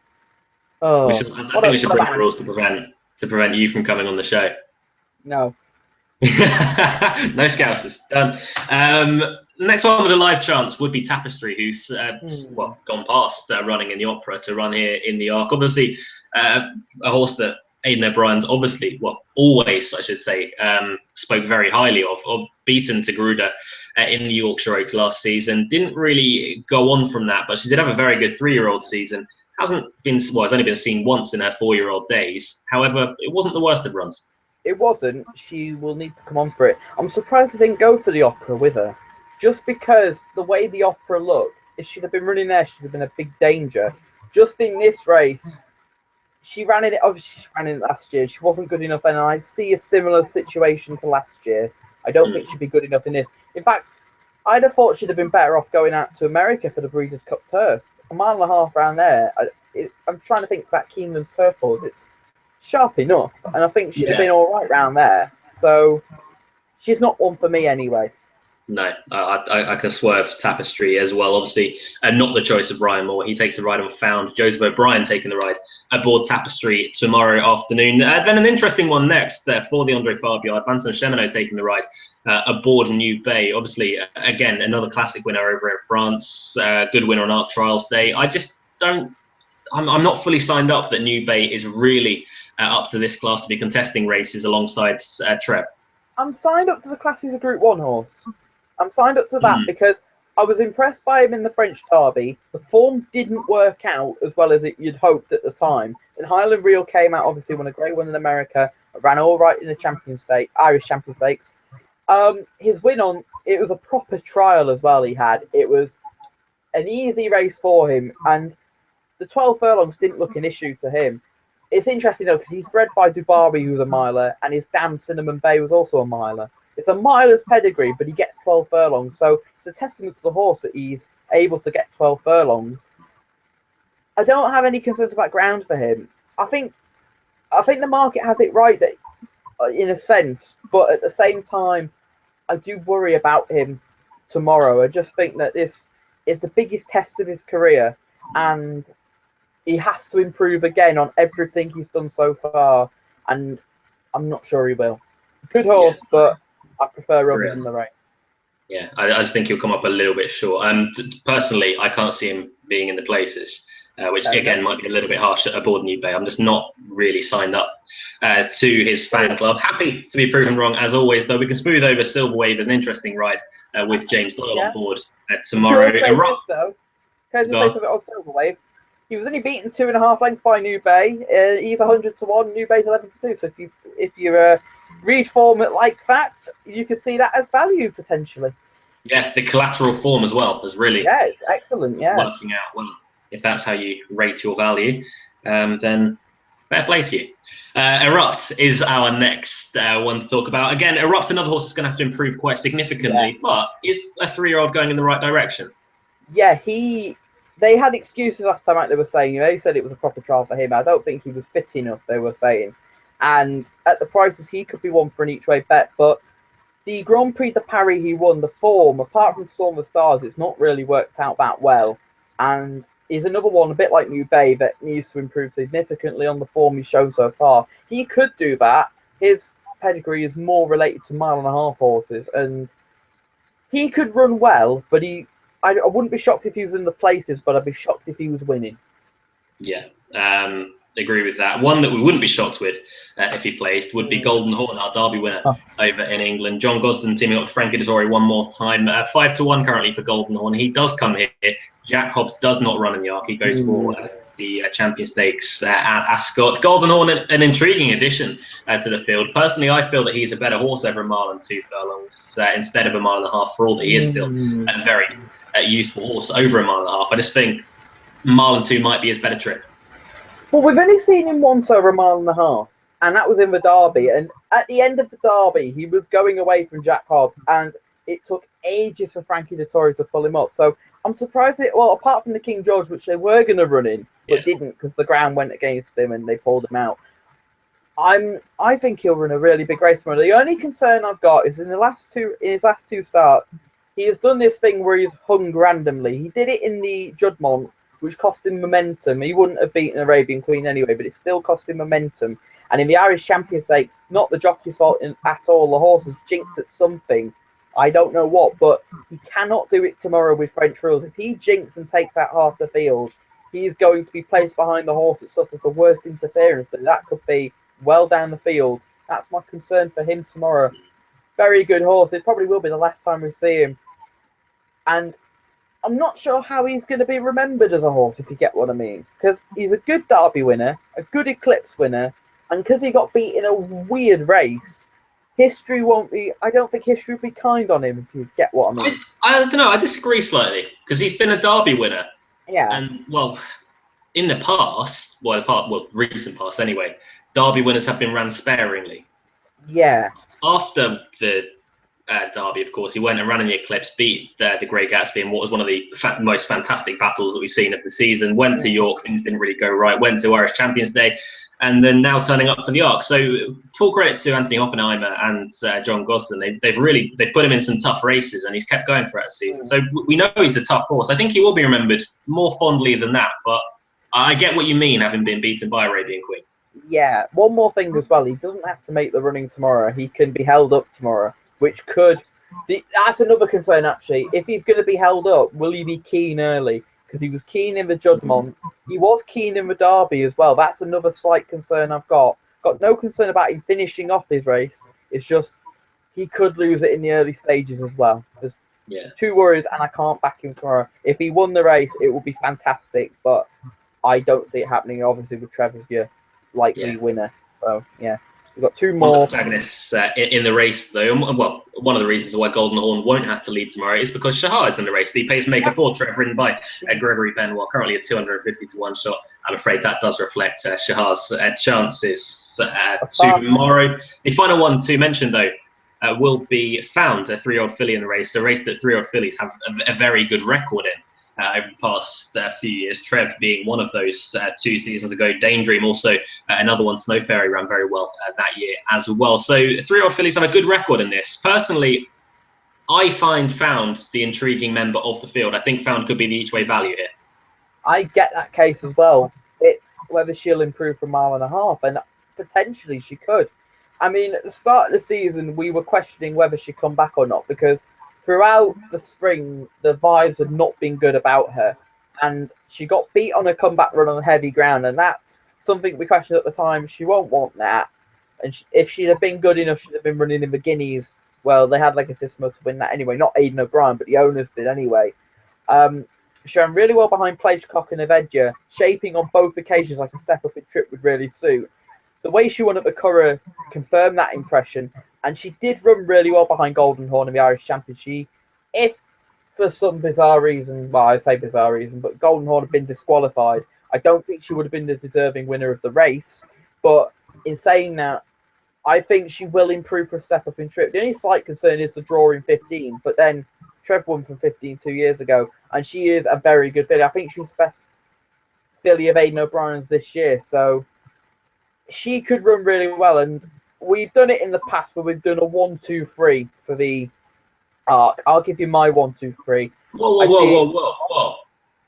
[SPEAKER 2] Oh,
[SPEAKER 1] I think we should bring the rules to prevent you from coming on the show.
[SPEAKER 2] No.
[SPEAKER 1] No Scousers. Done. Next one with a live chance would be Tapestry, who's gone past running in the Opera to run here in the Arc. Obviously, a horse that Aidan O'Brien's always, I should say, spoke very highly of beaten to Gruda in the Yorkshire Oaks last season. Didn't really go on from that, but she did have a very good 3-year-old season. It's only been seen once in her 4-year-old days. However, it wasn't the worst of runs.
[SPEAKER 2] It wasn't. She will need to come on for it. I'm surprised they didn't go for the Opera with her. Just because the way the Opera looked, if she'd have been running there, she'd have been a big danger. Just in this race, she ran in it. Obviously, she ran in it last year. She wasn't good enough, and I see a similar situation to last year. I don't think she'd be good enough in this. In fact, I'd have thought she'd have been better off going out to America for the Breeders' Cup turf. A mile and a half around there. I'm trying to think about Keeneland's turf balls. It's sharp enough, and I think she'd have been all right round there. So she's not one for me anyway.
[SPEAKER 1] No, I can swerve Tapestry as well. Obviously, not the choice of Ryan Moore. He takes the ride on Found. Joseph O'Brien taking the ride aboard Tapestry tomorrow afternoon. Then an interesting one next for the Andre Fabiard. Vincent Cheminot taking the ride aboard New Bay. Obviously, again, another classic winner over in France. Good winner on Arc Trials Day. I just don't. I'm not fully signed up that New Bay is really up to this class to be contesting races alongside Trev.
[SPEAKER 2] I'm signed up to the class as a Group 1 horse. I'm signed up to that because I was impressed by him in the French Derby. The form didn't work out as well as you'd hoped at the time. And Highland Real came out, obviously won a great one in America, ran all right in the Irish Champion Stakes. His win it was a proper trial as well he had. It was an easy race for him, and the 12 furlongs didn't look an issue to him. It's interesting though because he's bred by Dubarry, who's a miler, and his dam Cinnamon Bay was also a miler. It's a miler's pedigree, but he gets 12 furlongs, so it's a testament to the horse that he's able to get 12 furlongs. I don't have any concerns about ground for him. I think the market has it right that, in a sense, but at the same time, I do worry about him tomorrow. I just think that this is the biggest test of his career, and he has to improve again on everything he's done so far, and I'm not sure he will. Good horse, but I prefer others in the race.
[SPEAKER 1] Yeah, I just think he'll come up a little bit short. Personally, I can't see him being in the places, which again might be a little bit harsh aboard New Bay. I'm just not really signed up to his fan club. Happy to be proven wrong as always, though. We can smooth over Silver Wave as an interesting ride with James Doyle on board tomorrow.
[SPEAKER 2] Can I just say something on Silver Wave? He was only beaten 2.5 lengths by New Bay. He's 100 to 1. New Bay's 11 to 2. So if you read form like that, you can see that as value potentially.
[SPEAKER 1] Yeah, the collateral form as well is really
[SPEAKER 2] it's excellent. Yeah,
[SPEAKER 1] working out well. If that's how you rate your value, then fair play to you. Erupt is our next one to talk about. Again, Erupt, another horse that's going to have to improve quite significantly, but is a 3-year-old going in the right direction?
[SPEAKER 2] Yeah, they had excuses last time out. They were saying, they said it was a proper trial for him. I don't think he was fit enough, they were saying. And at the prices, he could be one for an each way bet. But the Grand Prix de Paris he won, the form, apart from Storm of Stars, it's not really worked out that well. And he's another one, a bit like New Bay, that needs to improve significantly on the form he's shown so far. He could do that. His pedigree is more related to 1.5 mile horses. And he could run well, but I wouldn't be shocked if he was in the places, but I'd be shocked if he was winning.
[SPEAKER 1] Yeah, agree with that. One that we wouldn't be shocked with if he placed would be Golden Horn, our Derby winner over in England. John Gosden teaming up with Frankie Dettori one more time. 5 to 1 currently for Golden Horn. He does come here. Jack Hobbs does not run in the Arc. He goes for the Champion Stakes at Ascot. Golden Horn, an intriguing addition to the field. Personally, I feel that he's a better horse over 1 mile and 2 furlongs instead of 1.5 miles, for all that he is still a very useful horse over 1.5 miles. I just think 1 mile and 2 might be his better trip.
[SPEAKER 2] Well, we've only seen him once over 1.5 miles, and that was in the Derby. And at the end of the Derby, he was going away from Jack Hobbs, and it took ages for Frankie Dettori to pull him up. So I'm surprised apart from the King George, which they were going to run in, but didn't because the ground went against him and they pulled him out. I think he'll run a really big race tomorrow. The only concern I've got is in his last two starts, he has done this thing where he's hung randomly. He did it in the Juddmonte, which cost him momentum. He wouldn't have beaten Arabian Queen anyway, but it still cost him momentum. And in the Irish Champion Stakes, not the jockey's fault at all. The horse has jinxed at something. I don't know what, but he cannot do it tomorrow with French rules. If he jinxes and takes out half the field, he is going to be placed behind the horse that suffers the worst interference. So that could be well down the field. That's my concern for him tomorrow. Very good horse. It probably will be the last time we see him. And I'm not sure how he's going to be remembered as a horse, if you get what I mean. Because he's a good Derby winner, a good Eclipse winner, and because he got beat in a weird race, history won't be... I don't think history will be kind on him, if you get what I mean.
[SPEAKER 1] I don't know. I disagree slightly, because he's been a Derby winner.
[SPEAKER 2] Yeah.
[SPEAKER 1] And, well, in the past, recent past anyway, Derby winners have been ran sparingly.
[SPEAKER 2] Yeah.
[SPEAKER 1] After the Derby, of course, he went and ran in the Eclipse, beat the Grey Gatsby in what was one of the most fantastic battles that we've seen of the season. Went to York, things didn't really go right. Went to Irish Champions Day, and then now turning up for the Arc. So full credit to Anthony Oppenheimer and John Gosden. They've put him in some tough races, and he's kept going throughout the season. So we know he's a tough horse. I think he will be remembered more fondly than that, but I get what you mean, having been beaten by Arabian Queen.
[SPEAKER 2] Yeah, one more thing as well. He doesn't have to make the running tomorrow. He can be held up tomorrow, which could... That's another concern, actually. If he's going to be held up, will he be keen early? Because he was keen in the Juddmonte. He was keen in the Derby as well. That's another slight concern I've got. Got no concern about him finishing off his race. It's just he could lose it in the early stages as well. There's two worries, and I can't back him tomorrow. If he won the race, it would be fantastic, but I don't see it happening, obviously, with Trevor's your likely winner. So, yeah. We've got two more
[SPEAKER 1] protagonists in the race, though. Well, one of the reasons why Golden Horn won't have to lead tomorrow is because Shahar is in the race. The pacemaker for Trevor, ridden by Gregory Benoit, currently a 250 to 1 shot. I'm afraid that does reflect Shahar's chances tomorrow. The final one to mention, though, will be Found, a 3-year-old filly in the race. A race that 3-year-old fillies have a very good record in. Over the past few years, Trev being one of those 2 seasons ago. Daydream also another one. Snow Fairy ran very well that year as well. So 3-year-old fillies have a good record in this. Personally, I find Found the intriguing member of the field. I think Found could be the each way value here.
[SPEAKER 2] I get that case as well. It's whether she'll improve from 1.5 miles, and potentially she could. I mean, at the start of the season, we were questioning whether she'd come back or not, because throughout the spring, the vibes had not been good about her. And she got beat on a comeback run on heavy ground. And that's something we questioned at the time. She won't want that. And if she'd have been good enough, she'd have been running in the Guineas. Well, they had Legacy to win that anyway. Not Aidan O'Brien, but the owners did anyway. She ran really well behind Plagecock and Avedja. Shaping on both occasions like a step-up in trip would really suit. The way she won at the Curragh confirmed that impression. And she did run really well behind Golden Horn in the Irish Championship. If, for some bizarre reason, well, I say bizarre reason, but Golden Horn had been disqualified, I don't think she would have been the deserving winner of the race. But in saying that, I think she will improve for a step up in trip. The only slight concern is the draw in 15, but then Trev won from 15 2 years ago, and she is a very good filly. I think she's the best filly of Aidan O'Brien's this year, so she could run really well. And we've done it in the past where we've done a 1-2-3 for the Arc. I'll give you my 1-2-3.
[SPEAKER 1] Whoa.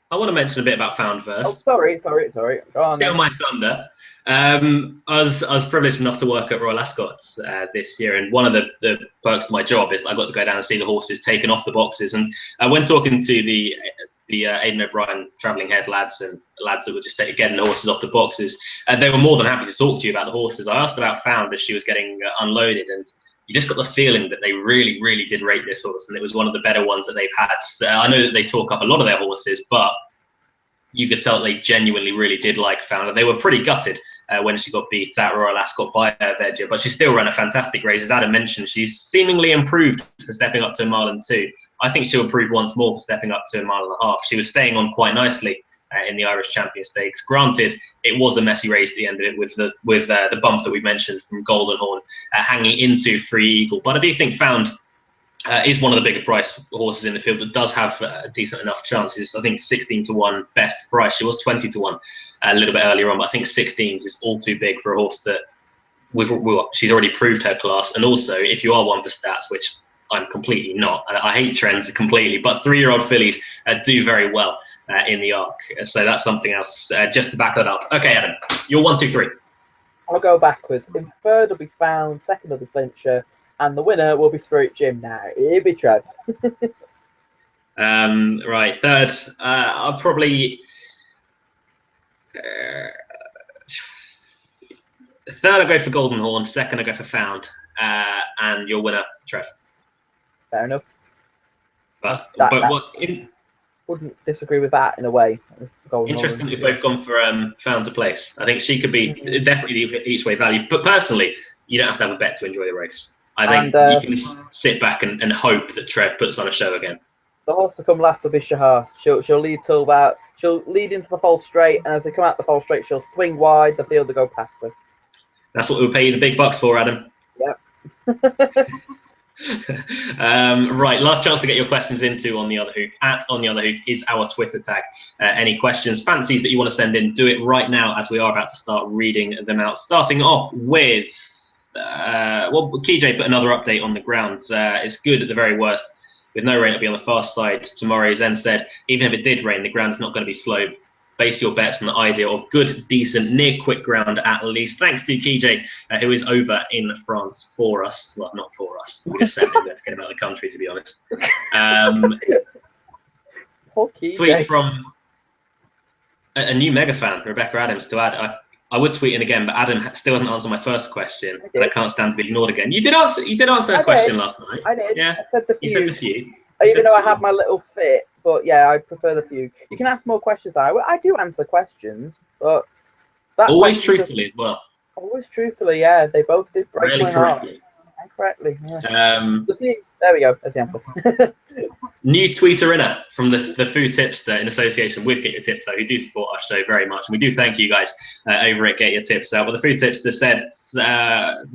[SPEAKER 1] I want to mention a bit about Found first.
[SPEAKER 2] Oh, sorry. Go on.
[SPEAKER 1] Get on my thunder. I was privileged enough to work at Royal Ascot's this year, and one of the perks of my job is I got to go down and see the horses taken off the boxes. And when talking to the Aidan O'Brien travelling head lads and lads that were just getting the horses off the boxes, they were more than happy to talk to you about the horses. I asked about Found as she was getting unloaded, and you just got the feeling that they really, really did rate this horse, and it was one of the better ones that they've had. So I know that they talk up a lot of their horses, but you could tell they genuinely really did like Found. And they were pretty gutted when she got beat at Royal Ascot by Avedja, but she still ran a fantastic race. As Adam mentioned, she's seemingly improved for stepping up to 1.2 miles. I think she'll improve once more for stepping up to 1.5 miles. She was staying on quite nicely in the Irish Champion Stakes. Granted, it was a messy race at the end of it with the bump that we mentioned from Golden Horn hanging into Free Eagle. But I do think Found is one of the bigger price horses in the field that does have decent enough chances. I think 16 to 1 best price. She was 20 to 1 a little bit earlier on, but I think 16 is all too big for a horse that she's already proved her class. And also, if you are one for stats, which I'm completely not, I hate trends completely, but 3-year-old fillies do very well in the Arc. So that's something else just to back that up. Okay, Adam, you're 1, 2, 3.
[SPEAKER 2] I'll go backwards. In third will be Found, second will be Flincher, and the winner will be Spirit Jim now. It'll be Trev.
[SPEAKER 1] Right, third, I'll probably... third, I'll go for Golden Horn. Second, I'll go for Found. And your winner, Trev.
[SPEAKER 2] Fair enough.
[SPEAKER 1] But
[SPEAKER 2] Wouldn't disagree with that in a way.
[SPEAKER 1] Interesting, we've both gone for Found to place. I think she could be definitely each way value. But personally, you don't have to have a bet to enjoy the race. I think you can sit back and hope that Trev puts on a show again.
[SPEAKER 2] The horse to come last will be Shahar. She'll lead till about. She'll lead into the false straight, and as they come out the false straight, she'll swing wide. The field will go past her.
[SPEAKER 1] That's what we'll pay you the big bucks for, Adam.
[SPEAKER 2] Yep.
[SPEAKER 1] Right, last chance to get your questions into On the Other Hoof. On the Other Hoof is our Twitter tag. Any questions, fancies that you want to send in, do it right now as we are about to start reading them out. Starting off with, KJ put another update on the ground. It's good at the very worst. With no rain, it'll be on the fast side tomorrow. He then said, even if it did rain, the ground's not going to be slow. Base your bets on the idea of good, decent, near quick ground at least. Thanks to KJ, who is over in France for us. Well, not for us. We just sent him to get him out of the country, to be honest. Tweet from a new mega fan, Rebecca Adams, to add. I would tweet in again, but Adam still hasn't answered my first question, and I can't stand to be ignored again. You did answer a question last night.
[SPEAKER 2] I did.
[SPEAKER 1] Yeah.
[SPEAKER 2] I said the few.
[SPEAKER 1] You said the few.
[SPEAKER 2] Even though I have my little fit, but yeah, I prefer the few. You can ask more questions. I do answer questions, but that
[SPEAKER 1] always truthfully as well.
[SPEAKER 2] Always truthfully, yeah. They both did break
[SPEAKER 1] really
[SPEAKER 2] my
[SPEAKER 1] correctly.
[SPEAKER 2] heart. Correctly, yeah. There we go. That's the answer.
[SPEAKER 1] New tweeter inner from the Food Tipster in association with Get Your Tips Out, who do support our show very much. And we do thank you guys over at Get Your Tips Out. But the Food Tipster said,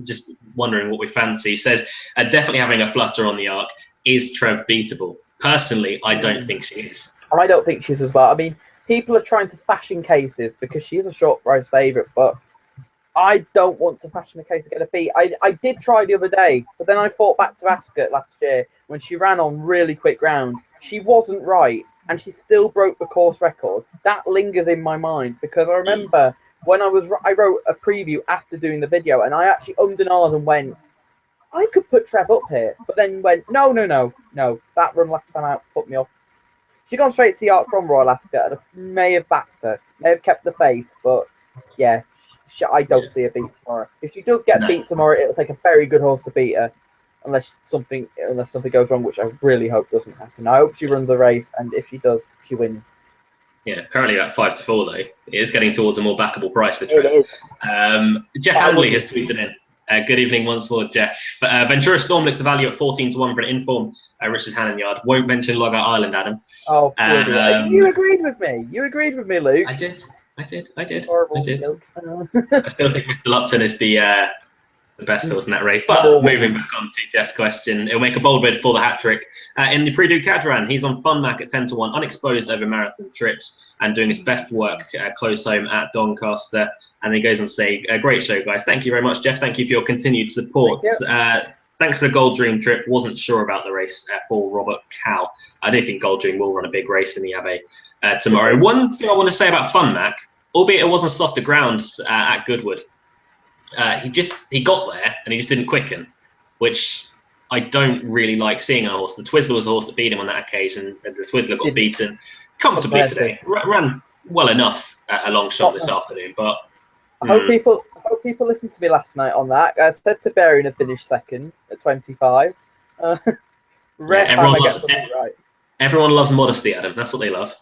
[SPEAKER 1] just wondering what we fancy, says, definitely having a flutter on the Arc. Is Trev beatable? Personally, I don't think she is.
[SPEAKER 2] I don't think she's as well. I mean, people are trying to fashion cases because she is a short price favourite, but I don't want to fashion a case to get a beat. I did try the other day, but then I thought back to Ascot last year when she ran on really quick ground. She wasn't right, and she still broke the course record. That lingers in my mind because I remember when I wrote a preview after doing the video, and I actually ummed and ahed and went, I could put Trev up here, but then went, no. That run last time out put me off. She's gone straight to the Arc from Royal Ascot, and I may have backed her, may have kept the faith, but yeah. I don't see a beat tomorrow. If she does get beat tomorrow, it'll take a very good horse to beat her, unless something goes wrong, which I really hope doesn't happen. I hope she runs a race, and if she does, she wins.
[SPEAKER 1] Yeah, currently at 5-4 though. It is getting towards a more backable price for Trev.
[SPEAKER 2] It is.
[SPEAKER 1] Jeff Handley has tweeted in. Good evening once more, Jeff. Ventura Storm looks the value at 14-1 for an informed Richard Hannon yard. Won't mention Logger Island, Adam.
[SPEAKER 2] Oh, you agreed with me. You agreed with me, Luke.
[SPEAKER 1] I did.
[SPEAKER 2] Horrible.
[SPEAKER 1] I still think Mr. Lupton is the best horse in that race. But moving back on to Jeff's question, it'll make a bold bid for the hat trick. In the Prix du Cadran, he's on Funmac at 10-1, unexposed over marathon trips, and doing his best work close home at Doncaster. And he goes on to say, great show, guys. Thank you very much, Jeff. Thank you for your continued support. Thanks for the Gold Dream trip. Wasn't sure about the race for Robert Cow. I do think Gold Dream will run a big race in the Abbey tomorrow. One thing I want to say about Funmac, albeit it wasn't softer ground at Goodwood, he got there and he just didn't quicken, which I don't really like seeing a horse. The Twizzler was the horse that beat him on that occasion, and the Twizzler got beaten comfortably today. Ran well enough a long shot this afternoon, but
[SPEAKER 2] I hope people listened to me last night on that. I said to Berry to finish second at 25s.
[SPEAKER 1] Everyone loves modesty, Adam. That's what they love.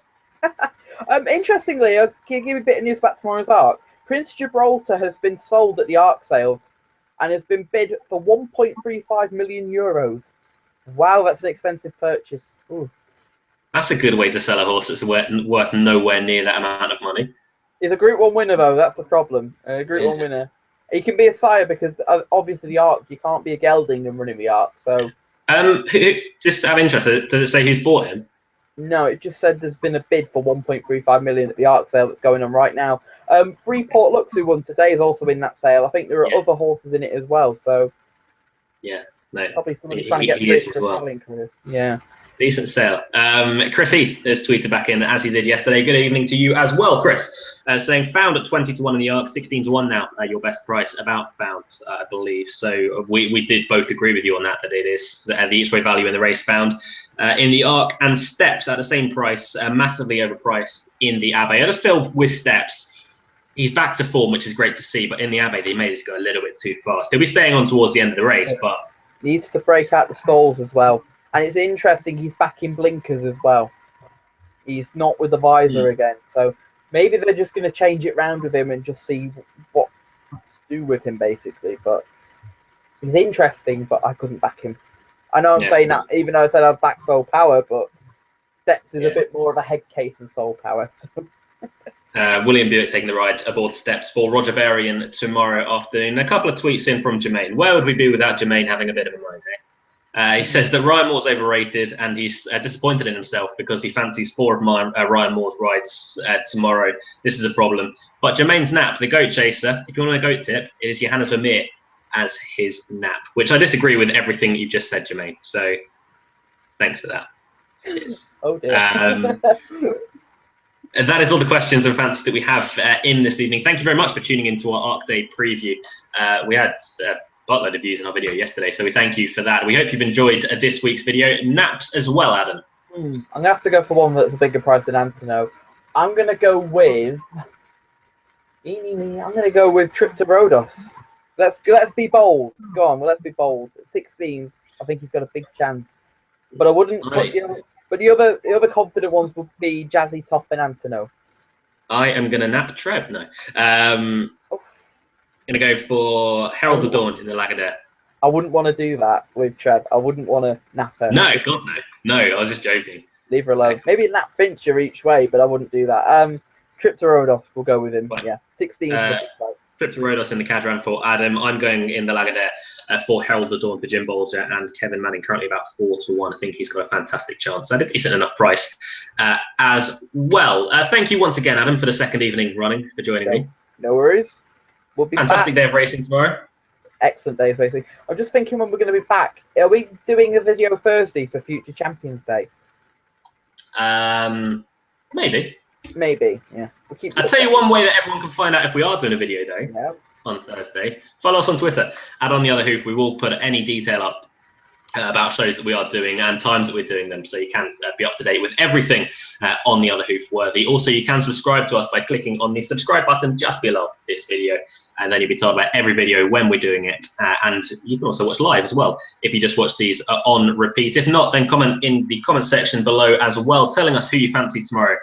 [SPEAKER 2] Interestingly, can you give me a bit of news about tomorrow's Arc? Prince Gibraltar has been sold at the Arc sale and has been bid for 1.35 million euros. Wow, that's an expensive purchase. Ooh.
[SPEAKER 1] That's a good way to sell a horse that's worth nowhere near that amount of money.
[SPEAKER 2] He's a Group 1 winner, though. That's the problem. Group 1 winner. He can be a sire because obviously the Arc, you can't be a gelding and running the Arc. So,
[SPEAKER 1] just out of interest, does it say who's bought him?
[SPEAKER 2] No, it just said there's been a bid for 1.35 million at the ARC sale that's going on right now. Freeport Lux, who won today, is also in that sale. I think there are other horses in it as well. So
[SPEAKER 1] yeah, no,
[SPEAKER 2] probably somebody trying to get through Chris Selling career. Yeah.
[SPEAKER 1] Decent sale. Chris Heath has tweeted back in, as he did yesterday. Good evening to you as well, Chris. Saying found at 20 to 1 in the ARC, 16 to 1 now. Your best price, about found, I believe. So we did both agree with you on that it is the each way value in the race found. In the ARC and Steps at the same price, massively overpriced in the Abbey. I just feel with Steps, he's back to form, which is great to see. But in the Abbey, they made us go a little bit too fast. He'll be staying on towards the end of the race, but
[SPEAKER 2] needs to break out the stalls as well. And it's interesting, he's back in blinkers as well. He's not with the visor again. So maybe they're just going to change it round with him and just see what to do with him, basically. But he's interesting, but I couldn't back him. I know I'm saying that, even though I said I'd back Soul Power, but Steps is a bit more of a head case than Soul Power. So.
[SPEAKER 1] William Buick taking the ride aboard Steps for Roger Varian tomorrow afternoon. A couple of tweets in from Jermaine. Where would we be without Jermaine having a bit of a moment? He says that Ryan Moore's overrated and he's disappointed in himself because he fancies 4 of Ryan Moore's rides tomorrow. This is a problem. But Jermaine's nap, the goat chaser, if you want a goat tip, it is Johannes Vermeer as his nap, which I disagree with everything you've just said, Jermaine. So thanks for that. Cheers.
[SPEAKER 2] Oh dear.
[SPEAKER 1] That is all the questions and fancies that we have in this evening. Thank you very much for tuning into our ARC Day preview. We had buttload of views in our video yesterday, so we thank you for that. We hope you've enjoyed this week's video. Naps as well, Adam.
[SPEAKER 2] I'm gonna have to go for one that's a bigger price than Antonio. I'm gonna go with Trip to Rhodos. Let's be bold. Go on, let's be bold. 16s, I think he's got a big chance. But I wouldn't. But the other confident ones would be Jazzy Top and Antonio.
[SPEAKER 1] I am gonna nap Trev. No. Gonna go for Herald the Dawn in the Lagardère.
[SPEAKER 2] I wouldn't want to do that with Trev. I wouldn't want to nap her.
[SPEAKER 1] No, God no. No, I was just joking.
[SPEAKER 2] Leave her alone. Maybe a nap Fincher each way, but I wouldn't do that. Trip to Rhodos, we'll go with him. Fine. Yeah, 16.
[SPEAKER 1] Trip to Rhodos in the Cadran for Adam. I'm going in the Lagardère for Herald the Dawn for Jim Bolger and Kevin Manning, currently about 4 to 1. I think he's got a fantastic chance at a decent enough price as well. Thank you once again, Adam, for the second evening running, for joining me.
[SPEAKER 2] No worries. We'll be
[SPEAKER 1] fantastic
[SPEAKER 2] back.
[SPEAKER 1] Day of racing tomorrow.
[SPEAKER 2] Excellent day of racing. I'm just thinking when we're going to be back. Are we doing a video Thursday for Future Champions Day?
[SPEAKER 1] Maybe.
[SPEAKER 2] Maybe, yeah.
[SPEAKER 1] I'll tell you one way that everyone can find out if we are doing a video day on Thursday. Follow us on Twitter @OnTheOtherHoof. We will put any detail up about shows that we are doing and times that we're doing them, so you can be up to date with everything on The Other Hoof worthy. Also, you can subscribe to us by clicking on the subscribe button just below this video, and then you'll be told about every video when we're doing it. And you can also watch live as well if you just watch these on repeat. If not, then comment in the comment section below as well, telling us who you fancy tomorrow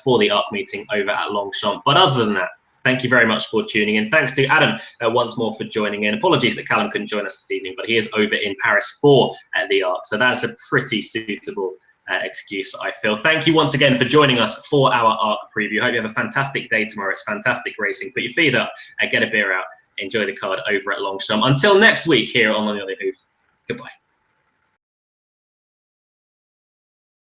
[SPEAKER 1] for the ARC meeting over at Longchamp. But other than that, thank you very much for tuning in. Thanks to Adam once more for joining in. Apologies that Callum couldn't join us this evening, but he is over in Paris for the ARC. So that's a pretty suitable excuse, I feel. Thank you once again for joining us for our ARC preview. Hope you have a fantastic day tomorrow. It's fantastic racing. Put your feet up, get a beer out, enjoy the card over at Longchamp. Until next week here on The Other Hoof, goodbye.